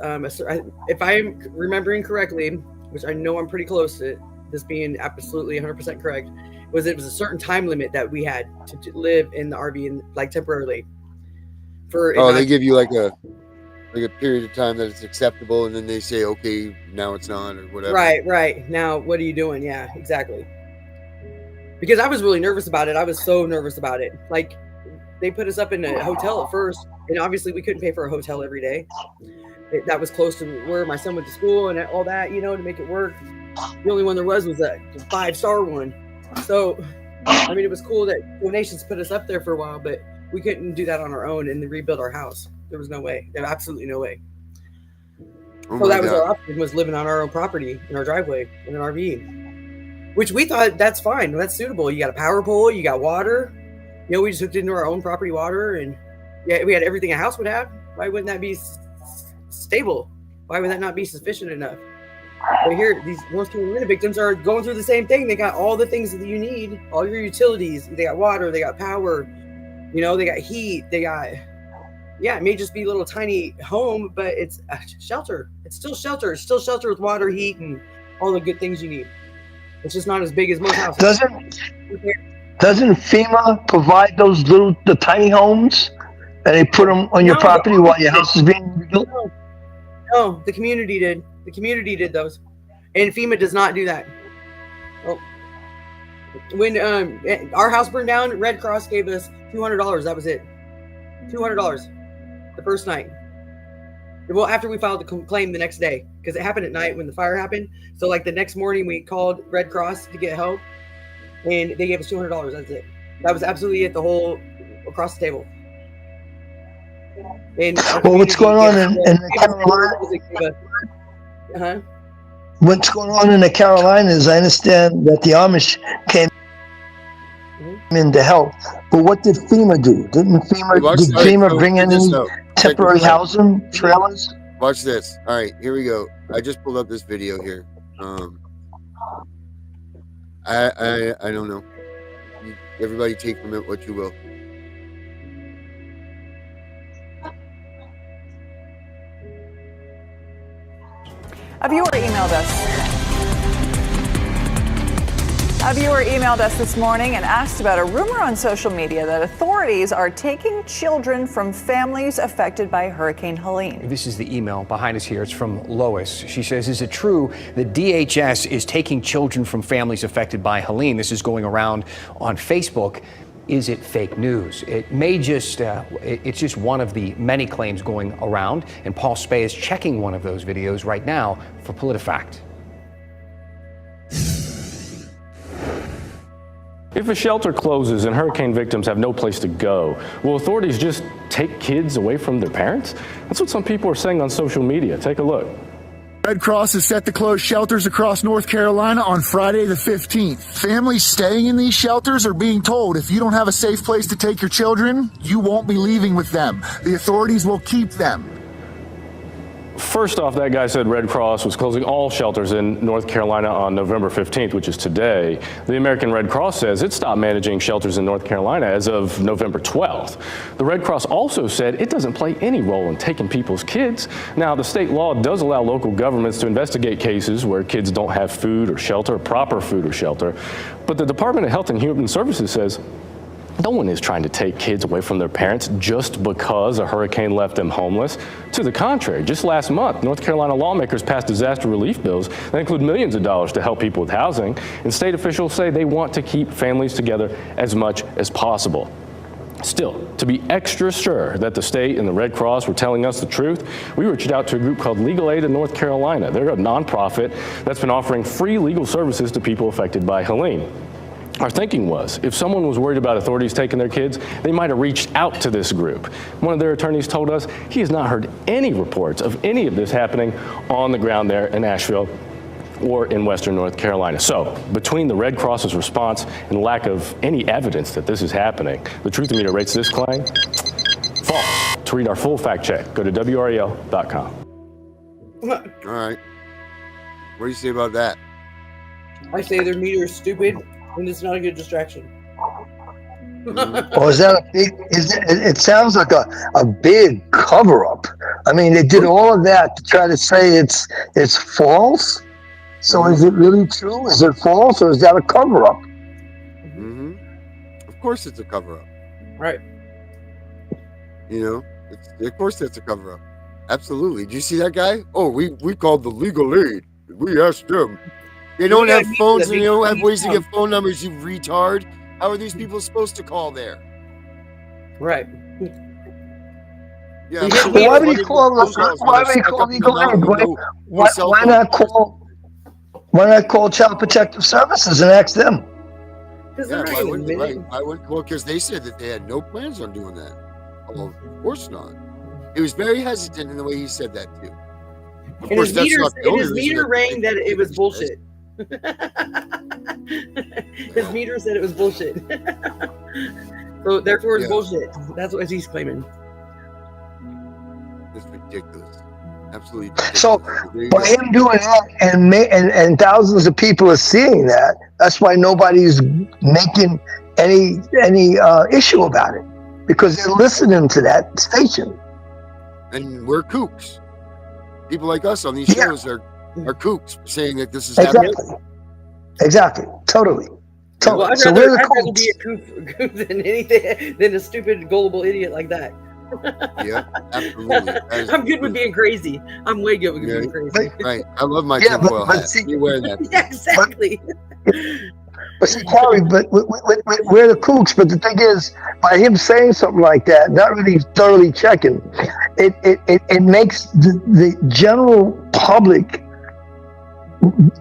S1: if I'm remembering correctly, which I know I'm pretty close to this being absolutely 100% correct, it was a certain time limit that we had to live in the RV and like temporarily.
S5: They give you like a period of time that it's acceptable, and then they say, okay, now it's not, or whatever.
S1: Right. Now, what are you doing? Yeah, exactly. Because I was really nervous about it. I was so nervous about it. Like, they put us up in a hotel at first, and obviously we couldn't pay for a hotel every day. That was close to where my son went to school and all that, you know, to make it work. The only one there was a 5-star one. So, I mean, it was cool that donations put us up there for a while, but we couldn't do that on our own and then rebuild our house. There was no way. There was absolutely no way. So that was our option, was living on our own property in our driveway in an RV, which we thought that's fine. That's suitable. You got a power pole, you got water. You know, we just hooked into our own property water, and yeah, we had everything a house would have. Why wouldn't that be stable? Why would that not be sufficient enough? But here, these North Carolina victims are going through the same thing. They got all the things that you need, all your utilities. They got water, they got power, you know, they got heat, they got, yeah, it may just be a little tiny home, but it's a shelter. It's still shelter. It's still shelter with water, heat, and all the good things you need. It's just not as big as most houses.
S4: Doesn't FEMA provide the tiny homes, and they put them on your property while your house is being rebuilt?
S1: No, the community did. The community did those, and FEMA does not do that. Oh. When our house burned down, Red Cross gave us $200. That was it. $200 the first night. Well, after we filed the claim the next day, because it happened at night when the fire happened. So like the next morning we called Red Cross to get help, and they gave us $200. That's it. That was absolutely it. The whole across the table. And
S4: well, what's going on in Carolina?
S1: Uh-huh.
S4: What's going on in the Carolinas? I understand that the Amish came in to help, but what did FEMA do? Did FEMA bring any temporary housing trailers?
S5: Watch this. All right, here we go. I just pulled up this video here. I don't know. Everybody take from it what you will.
S6: A viewer emailed us this morning and asked about a rumor on social media that authorities are taking children from families affected by Hurricane Helene.
S7: This is the email behind us here. It's from Lois. She says, is it true that DHS is taking children from families affected by Helene? This is going around on Facebook. Is it fake news? It may just, it's just one of the many claims going around. And Paul Spey is checking one of those videos right now for PolitiFact.
S9: If a shelter closes and hurricane victims have no place to go, will authorities just take kids away from their parents? That's what some people are saying on social media. Take a look.
S11: Red Cross is set to close shelters across North Carolina on Friday the 15th. Families staying in these shelters are being told if you don't have a safe place to take your children, you won't be leaving with them. The authorities will keep them.
S9: First off, that guy said Red Cross was closing all shelters in North Carolina on November 15th, which is today. The American Red Cross says it stopped managing shelters in North Carolina as of November 12th. The Red Cross also said it doesn't play any role in taking people's kids. Now, the state law does allow local governments to investigate cases where kids don't have food or shelter, proper food or shelter. But the Department of Health and Human Services says no one is trying to take kids away from their parents just because a hurricane left them homeless. To the contrary, just last month, North Carolina lawmakers passed disaster relief bills that include millions of dollars to help people with housing. And state officials say they want to keep families together as much as possible. Still, to be extra sure that the state and the Red Cross were telling us the truth, we reached out to a group called Legal Aid in North Carolina. They're a nonprofit that's been offering free legal services to people affected by Helene. Our thinking was, if someone was worried about authorities taking their kids, they might have reached out to this group. One of their attorneys told us he has not heard any reports of any of this happening on the ground there in Asheville or in Western North Carolina. So, between the Red Cross's response and lack of any evidence that this is happening, the Truth Meter rates this claim false. To read our full fact check, go to WRAL.com.
S5: All right. What do you say about that?
S1: I say their meter is stupid. And it's not a good distraction.
S4: Or is that a big? It sounds like a big cover up. I mean, they did all of that to try to say it's false. So is it really true? Is it false, or is that a cover up?
S5: Mm-hmm. Of course, it's a cover up.
S1: Right.
S5: You know, of course, that's a cover up. Absolutely. Did you see that guy? Oh, we called the legal aid. We asked them. They don't have phones and they don't have ways to get phone numbers, you retard. How are these people supposed to call there?
S1: Right.
S5: Yeah.
S4: Why would he call legal aid? Why not call Child Protective Services and ask them?
S5: Yeah, why wouldn't? Well, because they said that they had no plans on doing that. Oh, of course not. He was very hesitant in the way he said that too. Of course,
S1: that's not the only reason. His meter rang that it was bullshit. His meter said it was bullshit. So therefore it's bullshit. That's what he's claiming.
S5: It's ridiculous. Absolutely ridiculous.
S4: So by him doing that and thousands of people are seeing that, that's why nobody's making any issue about it. Because they're listening to that station.
S5: And we're kooks. People like us on these shows are kooks saying that this is happening.
S4: Exactly. Totally.
S1: Well, I'd rather be a kook than anything than a stupid, gullible idiot like that.
S5: Yeah, absolutely.
S1: I'm good with being crazy. I'm way good with being crazy.
S5: Right. I love my tinfoil hat. You wear that.
S1: Yeah, exactly.
S4: But see, Corey, but we're the kooks. But the thing is, by him saying something like that, not really thoroughly checking, it makes the general public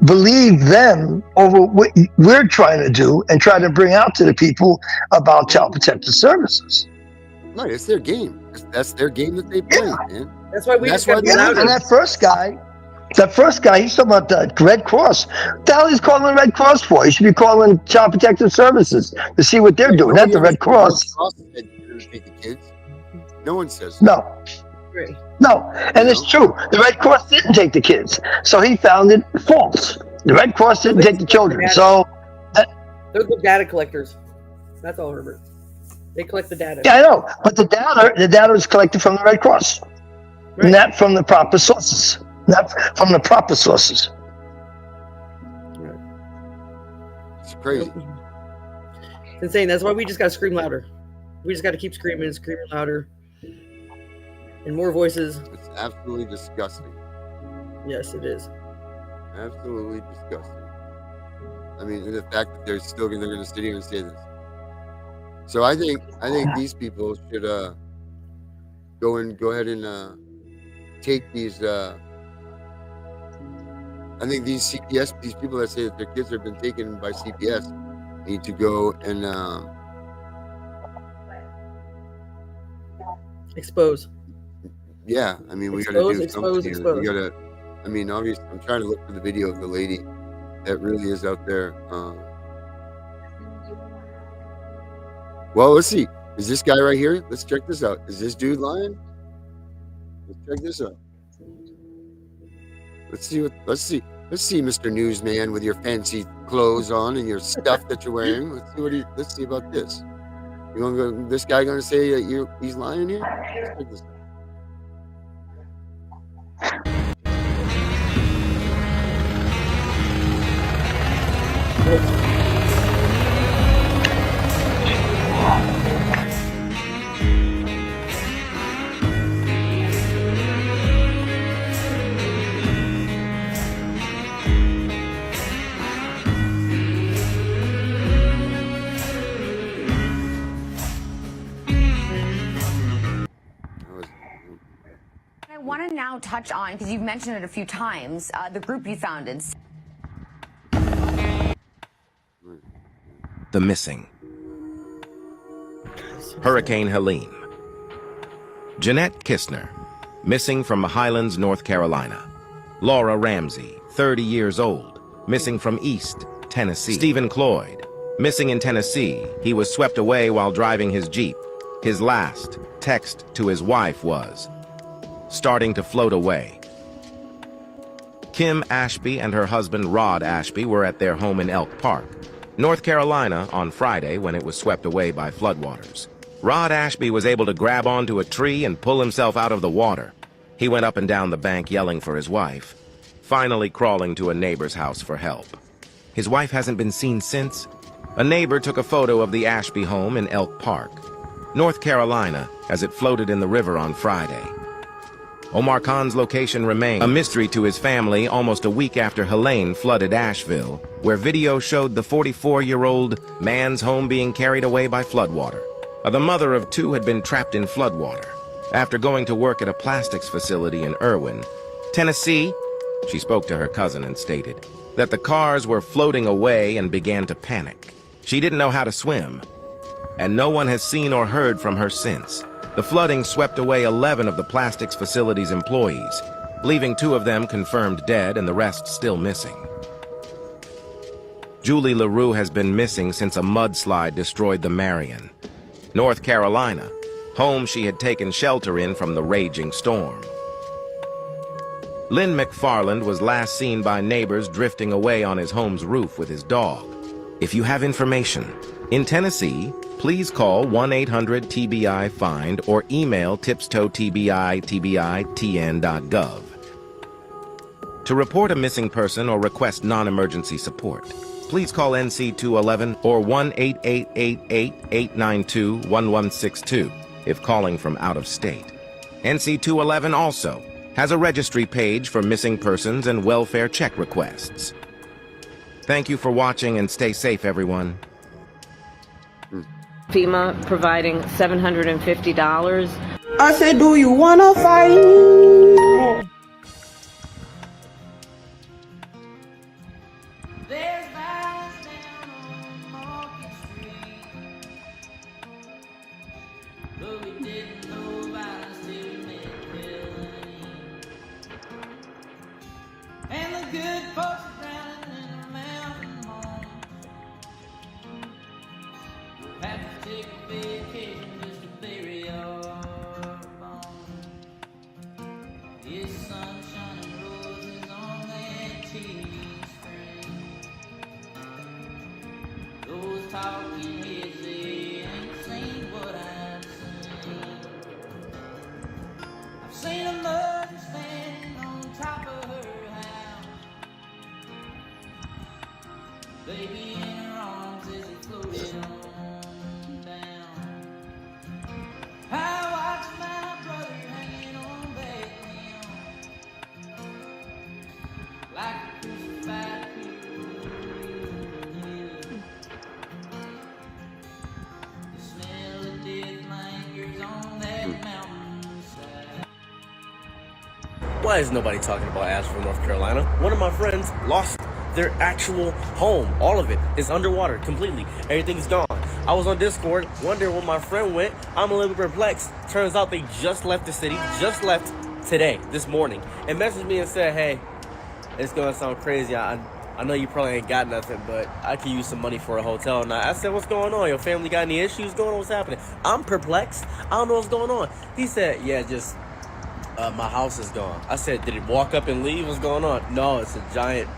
S4: believe them over what we're trying to do and try to bring out to the people about Child Protective Services.
S5: Right, it's their game. That's their game that they play, man.
S1: That's why we.
S4: And that first guy, That first guy, he's talking about the Red Cross. What the hell he's calling the Red Cross for? He should be calling Child Protective Services to see what they're doing, not the Red Cross.
S5: Said you're going to take the kids. No one says that.
S4: No. No, and it's true. The Red Cross didn't take the kids, so he found it false. The Red Cross didn't take the children, so
S1: they're the data collectors. That's all, Herbert. They collect the data.
S4: Yeah, I know, but the data is collected from the Red Cross, not from the proper sources. Not from the proper sources.
S5: It's crazy.
S1: It's insane. That's why we just got to scream louder. We just got to keep screaming and screaming louder. And more voices.
S5: It's absolutely disgusting.
S1: Yes, it is.
S5: Absolutely disgusting. I mean, the fact that they're going to sit here and say this. So I think these people should go ahead and take these. I think these CPS, these people that say that their kids have been taken by CPS, need to go and
S1: expose.
S5: Yeah, I mean, we got to do something. We got to. I mean, obviously, I'm trying to look for the video of the lady that really is out there. Well, let's see. Is this guy right here? Let's check this out. Is this dude lying? Let's check this out. Let's see, Mr. Newsman, with your fancy clothes on and your stuff that you're wearing. Let's see about this. You want to go? This guy going to say that he's lying here? Let's check this out.
S10: I want to now touch on, because you've mentioned it a few times, the group you founded.
S12: The missing. Hurricane Helene. Jeanette Kistner, missing from Highlands, North Carolina. Laura Ramsey, 30 years old, missing from East Tennessee. Stephen Cloyd, missing in Tennessee. He was swept away while driving his Jeep. His last text to his wife was, "Starting to float away." Kim Ashby and her husband Rod Ashby were at their home in Elk Park, North Carolina, on Friday when it was swept away by floodwaters. Rod Ashby was able to grab onto a tree and pull himself out of the water. He went up and down the bank yelling for his wife, finally crawling to a neighbor's house for help. His wife hasn't been seen since. A neighbor took a photo of the Ashby home in Elk Park, North Carolina, as it floated in the river on Friday. Omar Khan's location remained a mystery to his family almost a week after Helene flooded Asheville, where video showed the 44-year-old man's home being carried away by floodwater. The mother of two had been trapped in floodwater. After going to work at a plastics facility in Irwin, Tennessee, she spoke to her cousin and stated that the cars were floating away and began to panic. She didn't know how to swim, and no one has seen or heard from her since. The flooding swept away 11 of the plastics facility's employees, leaving 2 of them confirmed dead and the rest still missing. Julie LaRue has been missing since a mudslide destroyed the Marion, North Carolina, home she had taken shelter in from the raging storm. Lynn McFarland was last seen by neighbors drifting away on his home's roof with his dog. If you have information in Tennessee, please call 1-800-TBI-FIND or email tipstoe@tbitn.gov. To report a missing person or request non-emergency support, please call NC211 or 1-888-892-1162 if calling from out of state. NC211 also has a registry page for missing persons and welfare check requests. Thank you for watching and stay safe, everyone.
S15: FEMA providing $750.
S16: I said, do you wanna fight?
S13: Seen a mother standing on top of her house, baby in her arms as it floated on down. I watched my brother hanging on that limb like a crucified pig. The smell of death lingers on that mountain.
S17: Why is nobody talking about Asheville, North Carolina? One of my friends lost their actual home. All of it is underwater completely. Everything's gone. I was on Discord wondering where my friend went. I'm a little bit perplexed. Turns out they just left the city, just left today, this morning, and messaged me and said, hey, it's gonna sound crazy. I know you probably ain't got nothing, but I could use some money for a hotel. Now, I said, what's going on? Your family got any issues going on? What's happening? I'm perplexed. I don't know what's going on. He said, yeah, just my house is gone. I said, did it walk up and leave? What's going on? No, it's a giant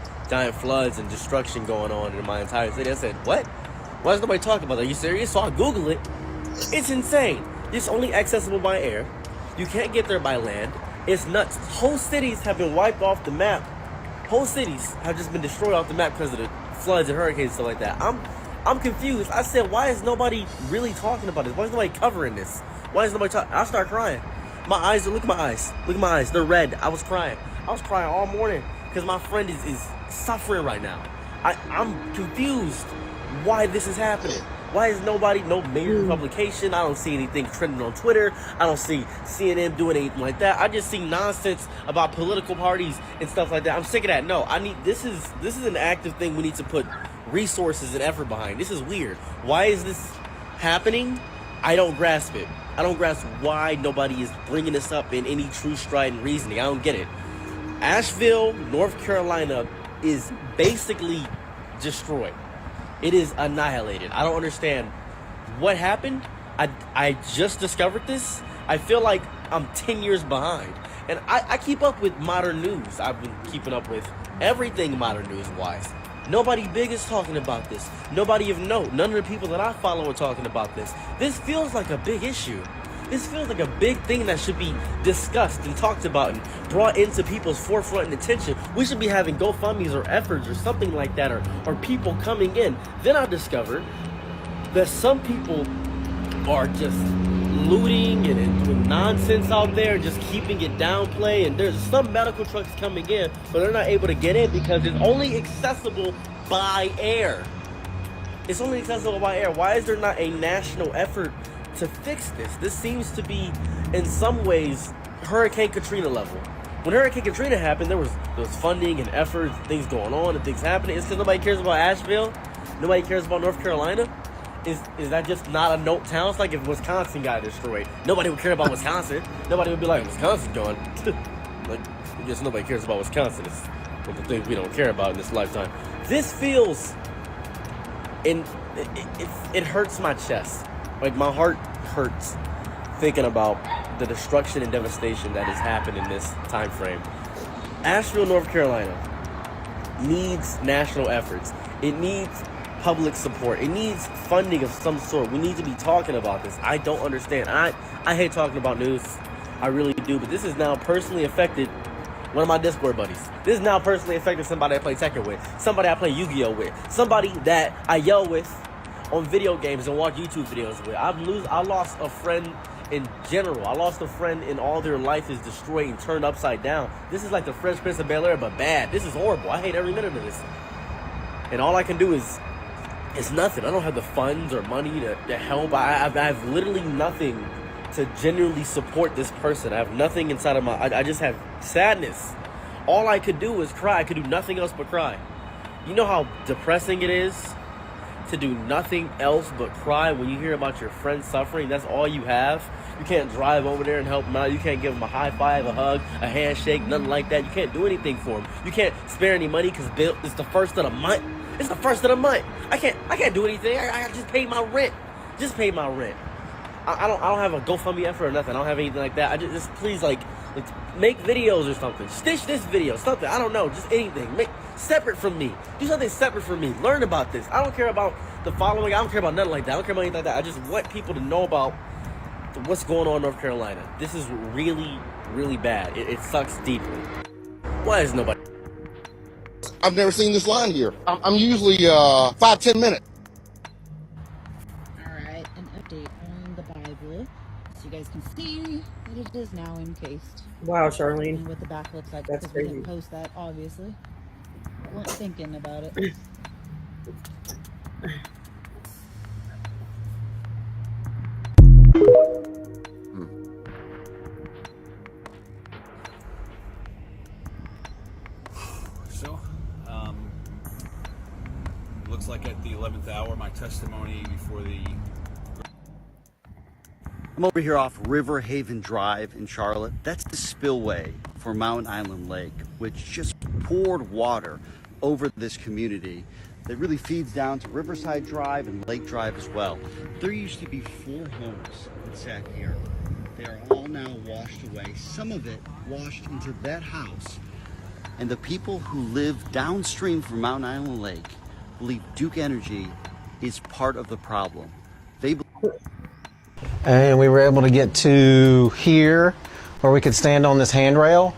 S17: floods and destruction going on in my entire city. I said, what? Why is nobody talking about that? Are you serious? So I Google it. It's insane. It's only accessible by air. You can't get there by land. It's nuts. Whole cities have been wiped off the map. Whole cities have just been destroyed off the map because of the floods and hurricanes and stuff like that. I'm confused. I said, why is nobody really talking about this? Why is nobody covering this? Why is nobody talking? I start crying. My eyes, look at my eyes. Look at my eyes. They're red. I was crying. I was crying all morning because my friend is suffering right now. I'm confused why this is happening. Why is nobody, no major publication? I don't see anything trending on Twitter. I don't see CNN doing anything like that. I just see nonsense about political parties and stuff like that. I'm sick of that. No, this is an active thing we need to put resources and effort behind. This is weird. Why is this happening? I don't grasp it. I don't grasp why nobody is bringing this up in any true stride and reasoning. I don't get it. Asheville, North Carolina is basically destroyed. It is annihilated. I don't understand what happened. I just discovered this. I feel like I'm 10 years behind. And I keep up with modern news. I've been keeping up with everything modern news-wise. Nobody big is talking about this. Nobody of note. None of the people that I follow are talking about this. This feels like a big issue. This feels like a big thing that should be discussed and talked about and brought into people's forefront and attention. We should be having GoFundMes or efforts or something like that, or people coming in. Then I discovered that some people are just looting and doing nonsense out there, just keeping it downplay. And there's some medical trucks coming in, but they're not able to get in because it's only accessible by air. It's only accessible by air. Why is there not a national effort to fix this? This seems to be, in some ways, Hurricane Katrina level. When Hurricane Katrina happened, there was funding and effort, things going on and things happening. It's because nobody cares about Asheville. Nobody cares about North Carolina. Is that just not a note town? It's like if Wisconsin got destroyed. Nobody would care about Wisconsin. Nobody would be like, Wisconsin's gone. Like, I guess nobody cares about Wisconsin. It's one of the things we don't care about in this lifetime. This feels, it hurts my chest. Like, my heart hurts thinking about the destruction and devastation that has happened in this time frame. Asheville, North Carolina needs national efforts. It needs public support. It needs funding of some sort. We need to be talking about this. I don't understand. I hate talking about news. I really do. But this has now personally affected one of my Discord buddies. This has now personally affected somebody I play Tekken with. Somebody I play Yu-Gi-Oh with. Somebody that I yell with on video games and watch YouTube videos with. I lost a friend in general. I lost a friend and all their life is destroyed and turned upside down. This is like the Fresh Prince of Bel-Air, but bad. This is horrible. I hate every minute of this. And all I can do is nothing. I don't have the funds or money to help. I have literally nothing to genuinely support this person. I have nothing inside of I just have sadness. All I could do is cry. I could do nothing else but cry. You know how depressing it is to do nothing else but cry when you hear about your friend suffering? That's all you have. You can't drive over there and help them out. You can't give them a high five, a hug, a handshake, nothing like that. You can't do anything for them. You can't spare any money because it's the first of the month. It's the first of the month. I can't do anything. I just paid my rent. just pay my rent. I don't have a GoFundMe effort or nothing. I don't have anything like that. I just please like make videos or something. Stitch this video, something. I don't know, just anything. Make separate from me. Do something separate from me. Learn about this. I don't care about the following. I don't care about nothing like that. I don't care about anything like that. I just want people to know about what's going on in North Carolina. This is really, really bad. It sucks deeply. Why is nobody?
S18: I've never seen this line here. I'm usually 5-10 minutes.
S23: Alright, an update on the Bible. So you guys can see that it is now encased.
S1: Wow, Charlene.
S23: And what the back looks like,
S1: That's
S23: because we
S1: crazy.
S23: didn't post that, obviously. Weren't thinking about it.
S19: So, looks like at the 11th hour, my testimony before the...
S20: I'm over here off River Haven Drive in Charlotte. That's the spillway for Mountain Island Lake, which just poured water over this community that really feeds down to Riverside Drive and Lake Drive as well. There used to be 4 homes that sat here. They are all now washed away. Some of it washed into that house. And the people who live downstream from Mountain Island Lake believe Duke Energy is part of the problem. They
S21: And we were able to get to here where we could stand on this handrail.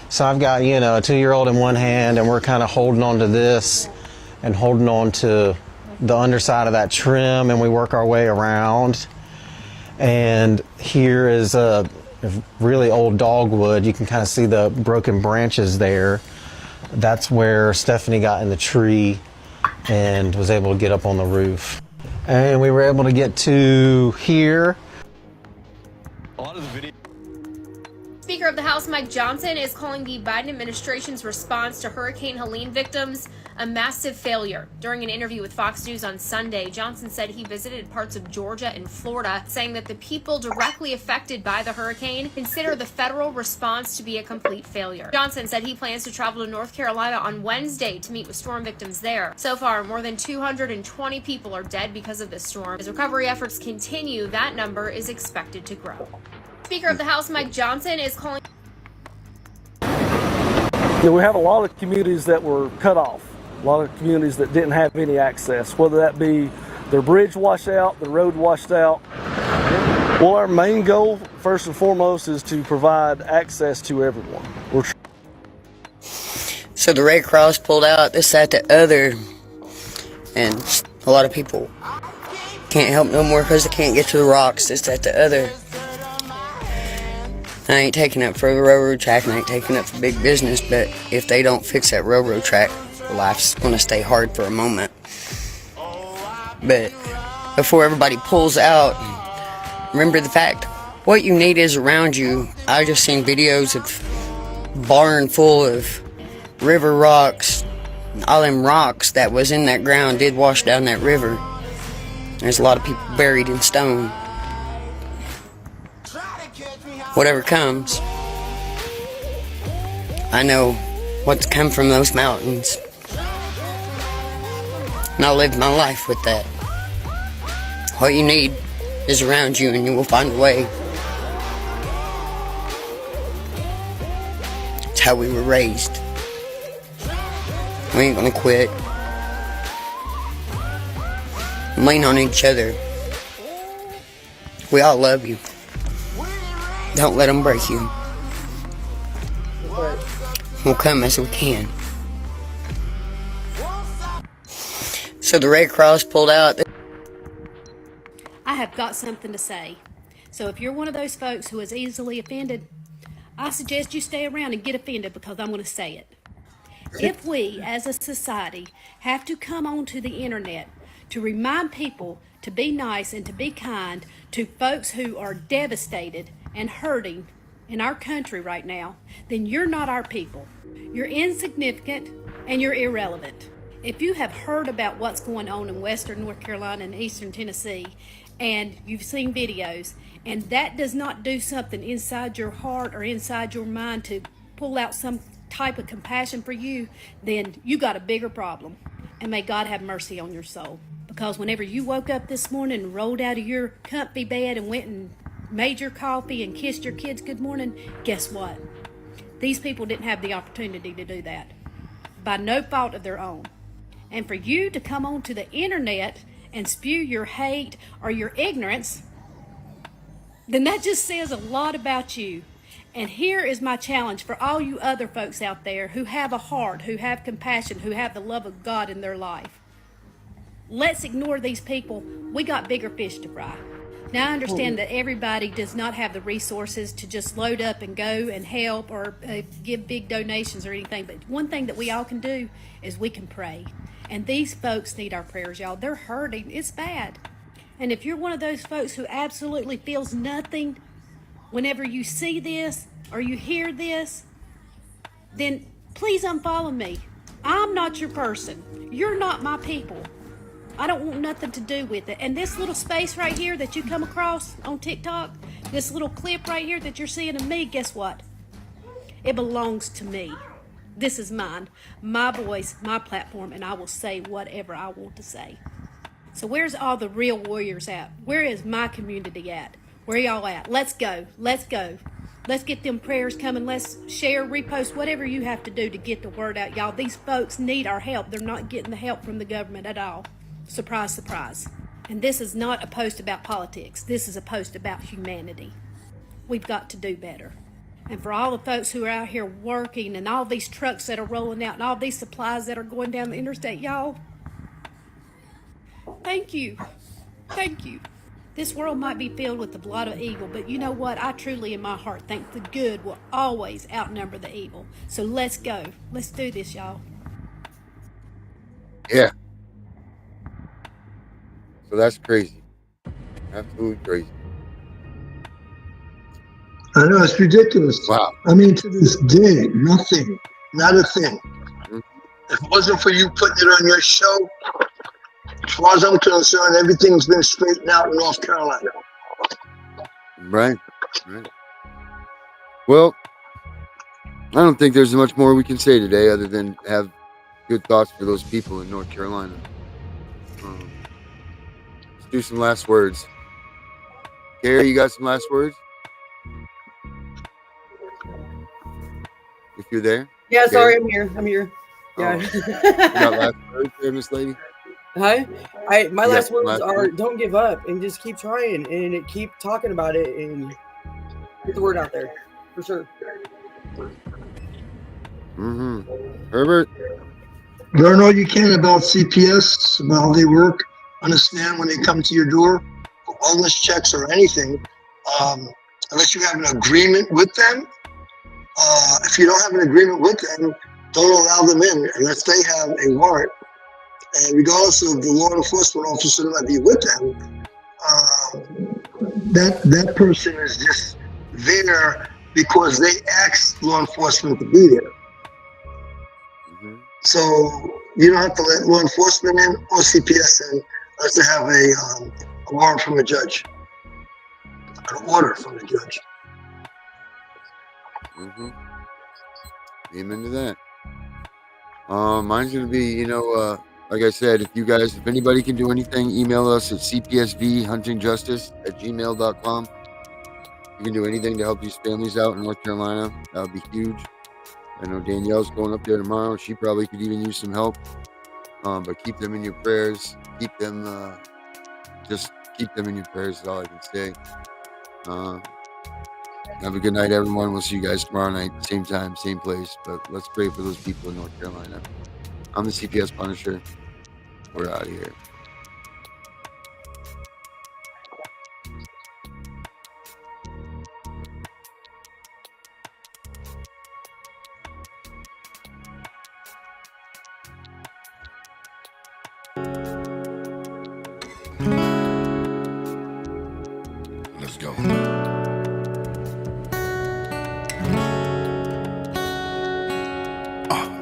S21: So I've got, you know, a 2-year-old in one hand, and we're kind of holding on to this and holding on to the underside of that trim, and we work our way around. And here is a really old dogwood. You can kind of see the broken branches there. That's where Stephanie got in the tree and was able to get up on the roof. And we were able to get to here.
S22: A lot of the video.
S26: Speaker of the House Mike Johnson is calling the Biden administration's response to Hurricane Helene victims a massive failure. During an interview with Fox News on Sunday, Johnson said he visited parts of Georgia and Florida, saying that the people directly affected by the hurricane consider the federal response to be a complete failure. Johnson said he plans to travel to North Carolina on Wednesday to meet with storm victims there. So far, more than 220 people are dead because of this storm. As recovery efforts continue, that number is expected to grow. Speaker of the House Mike Johnson is calling...
S27: We have a lot of communities that were cut off, a lot of communities that didn't have any access, whether that be their bridge washed out, the road washed out. Well, our main goal, first and foremost, is to provide access to everyone.
S28: So the Red Cross pulled out, this, that, the other, and a lot of people can't help no more because they can't get to the rocks, this, that, the other. I ain't taking up for the railroad track, and I ain't taking up for big business, but if they don't fix that railroad track, life's gonna stay hard for a moment. But before everybody pulls out, remember the fact, what you need is around you. I just seen videos of barn full of river rocks. All them rocks that was in that ground did wash down that river. There's a lot of people buried in stone. Whatever comes, I know what's come from those mountains. And I'll live my life with that. What you need is around you, and you will find a way. It's how we were raised. We ain't gonna quit. Lean on each other. We all love you. Don't let them break you. We'll come as we can. So the Red Cross pulled out.
S29: I have got something to say. So if you're one of those folks who is easily offended, I suggest you stay around and get offended, because I'm going to say it. If we, as a society, have to come onto the internet to remind people to be nice and to be kind to folks who are devastated and hurting in our country right now, then you're not our people. You're insignificant and you're irrelevant. If you have heard about what's going on in western North Carolina and eastern Tennessee, and you've seen videos, and that does not do something inside your heart or inside your mind to pull out some type of compassion for you, then you got a bigger problem. And may God have mercy on your soul. Because whenever you woke up this morning and rolled out of your comfy bed and went and made your coffee and kissed your kids good morning, guess what? These people didn't have the opportunity to do that by no fault of their own. And for you to come onto the internet and spew your hate or your ignorance, then that just says a lot about you. And here is my challenge for all you other folks out there who have a heart, who have compassion, who have the love of God in their life. Let's ignore these people. We got bigger fish to fry. Now, I understand that everybody does not have the resources to just load up and go and help or give big donations or anything. But one thing that we all can do is we can pray. And these folks need our prayers, y'all. They're hurting. It's bad. And if you're one of those folks who absolutely feels nothing whenever you see this or you hear this, then please unfollow me. I'm not your person. You're not my people. I don't want nothing to do with it. And this little space right here that you come across on TikTok, this little clip right here that you're seeing of me, guess what? It belongs to me. This is mine, my voice, my platform, and I will say whatever I want to say. So where's all the real warriors at? Where is my community at? Where y'all at? Let's go. Let's go. Let's get them prayers coming. Let's share, repost, whatever you have to do to get the word out, y'all. These folks need our help. They're not getting the help from the government at all. Surprise, surprise. And this is not a post about politics. This is a post about humanity. We've got to do better. And for all the folks who are out here working and all these trucks that are rolling out and all these supplies that are going down the interstate, y'all, thank you. Thank you. This world might be filled with the blood of evil, but you know what? I truly in my heart think the good will always outnumber the evil. So let's go. Let's do this, y'all.
S5: Yeah. So that's crazy. Absolutely crazy.
S4: I know, it's ridiculous.
S5: Wow.
S4: I mean, to this day, nothing, not a thing. If it wasn't for you putting it on your show, as far as I'm concerned, everything's been straightened out in North Carolina.
S5: Right. Right. Well, I don't think there's much more we can say today other than have good thoughts for those people in North Carolina. Let's do some last words. Gary, you got some last words? If you're there?
S1: Yeah, sorry,
S5: Gary?
S1: I'm here. I'm here. Yeah.
S5: You got last words there, Miss Lady?
S1: Hi. My last words
S5: last
S1: are
S5: words?
S1: don't give up and just keep trying and keep talking about it and get the word out there for sure.
S5: Herbert?
S4: Learn all you can about CPS, about how they work. Understand when they come to your door for wellness checks or anything, unless you have an agreement with them. If you don't have an agreement with them, don't allow them in unless they have a warrant. And regardless of the law enforcement officer that might be with them, that person is just there because they asked law enforcement to be there. So you don't have to let law enforcement in or CPS in unless they have a warrant from a judge, an order from the judge.
S5: Amen to that. Mine's gonna be, like I said, if anybody can do anything, email us at cpsvhuntingjustice@gmail.com. You can do anything to help these families out in North Carolina. That would be huge. I know Danielle's going up there tomorrow. She probably could even use some help. But keep them in your prayers. Keep them in your prayers is all I can say. Have a good night, everyone. We'll see you guys tomorrow night, same time, same place. But let's pray for those people in North Carolina. I'm the CPS Punisher. We're out of here.
S2: Let's go.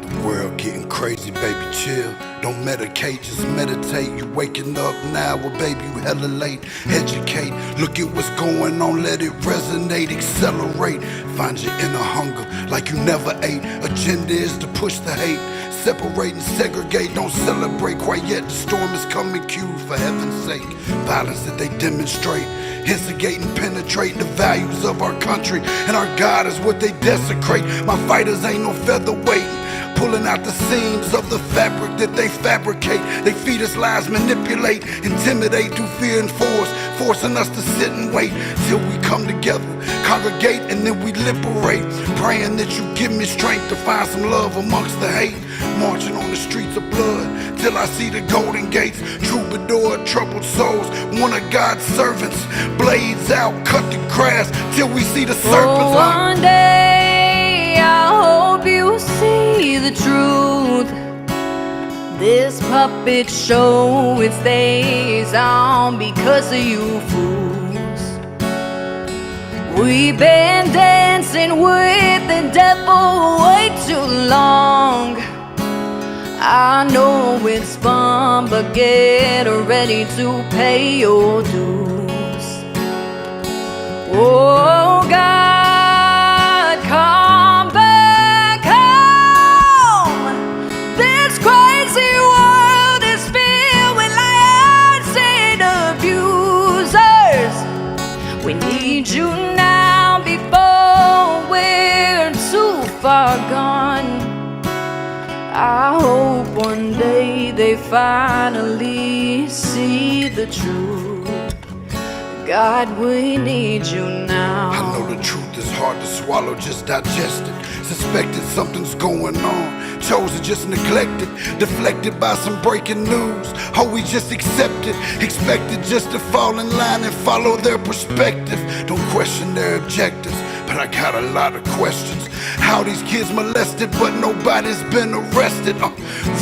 S2: The world getting crazy, baby, chill. Don't medicate, just meditate. You waking up now, well, baby, you hella late. Educate, look at what's going on, let it resonate, accelerate. Find your inner hunger like you never ate. Agenda is to push the hate. Separate and segregate, don't celebrate quite yet. The storm is coming, cue for heaven's sake. Violence that they demonstrate, instigate and penetrate the values of our country. And our God is what they desecrate. My fighters ain't no featherweight, pulling out the seams of the fabric that they fabricate. They feed us lies, manipulate, intimidate through fear and force, forcing us to sit and wait till we come together, congregate, and then we liberate. Praying that you give me strength to find some love amongst the hate. Marching on the streets of blood till I see the golden gates. Troubadour, troubled souls, one of God's servants. Blades out, cut the grass till we see the serpents.
S3: One day I hope you see the truth. This puppet show, it stays on because of you fools. We've been dancing with the devil way too long. I know it's fun, but get ready to pay your dues. Oh God, come back home. This crazy world is filled with liars and abusers. We need you now before we're too far gone. I hope one day they finally see the truth. God, we need you now.
S2: I know the truth is hard to swallow, just digest it. Suspected something's going on, chosen just neglected, deflected by some breaking news. Oh, we just accept it, expected just to fall in line and follow their perspective. Don't question their objectives, but I got a lot of questions. How these kids molested, but nobody's been arrested.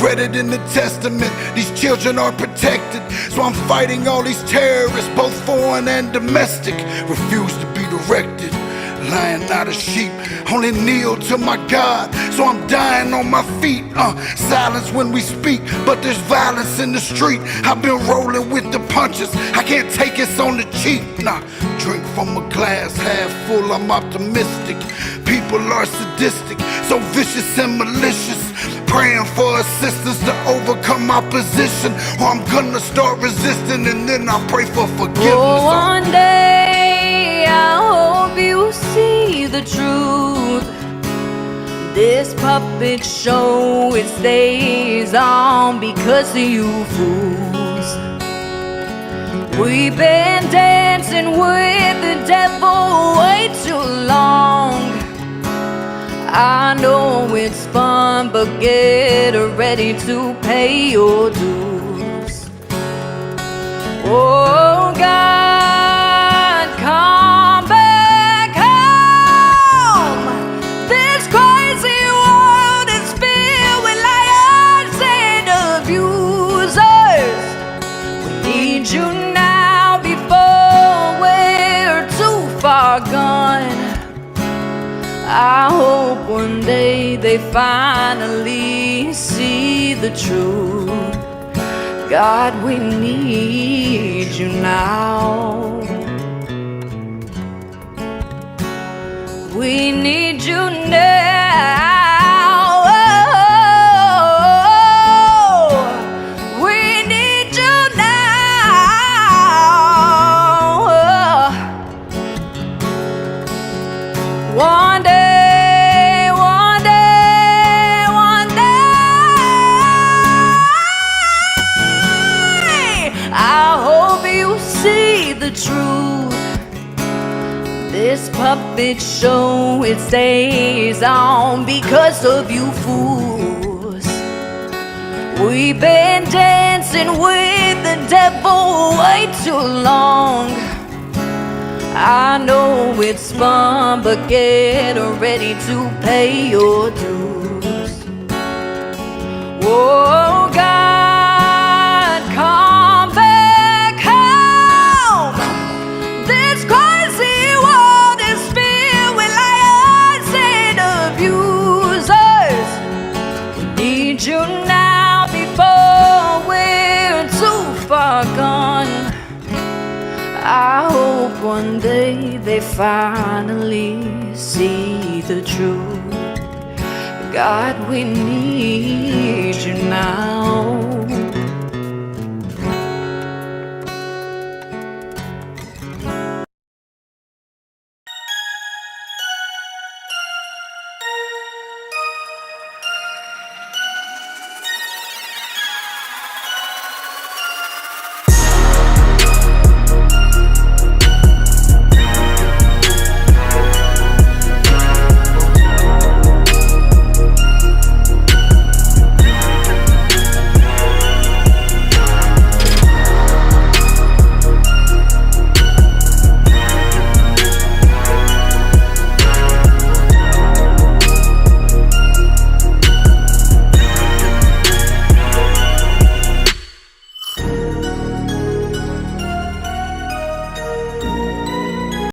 S2: Read it in the testament, these children are protected. So I'm fighting all these terrorists, both foreign and domestic. Refuse to be directed, lying not a sheep, only kneel to my God. So I'm dying on my feet. Silence when we speak, but there's violence in the street. I've been rolling with the punches, I can't take it on the cheap. Nah, drink from a glass half full, I'm optimistic. People are sadistic, so vicious and malicious. Praying for assistance to overcome opposition, or I'm gonna start resisting and then I'll pray for forgiveness.
S3: Oh, one day I hope you see the truth. This puppet show, it stays on because of you fools. We've been dancing with the devil way too long. I know it's fun, but get ready to pay your dues. Oh God, come back home. This crazy world is filled with liars and abusers. We need you now before we're too far gone. I hope one day they finally see the truth. God, we need you now. We need you now. Oh, we need you now. One day. The truth. This puppet show, it stays on because of you fools. We've been dancing with the devil way too long. I know it's fun, but get ready to pay your dues. Oh God, come back. You now before we're too far gone. I hope one day they finally see the truth. God, we need you now.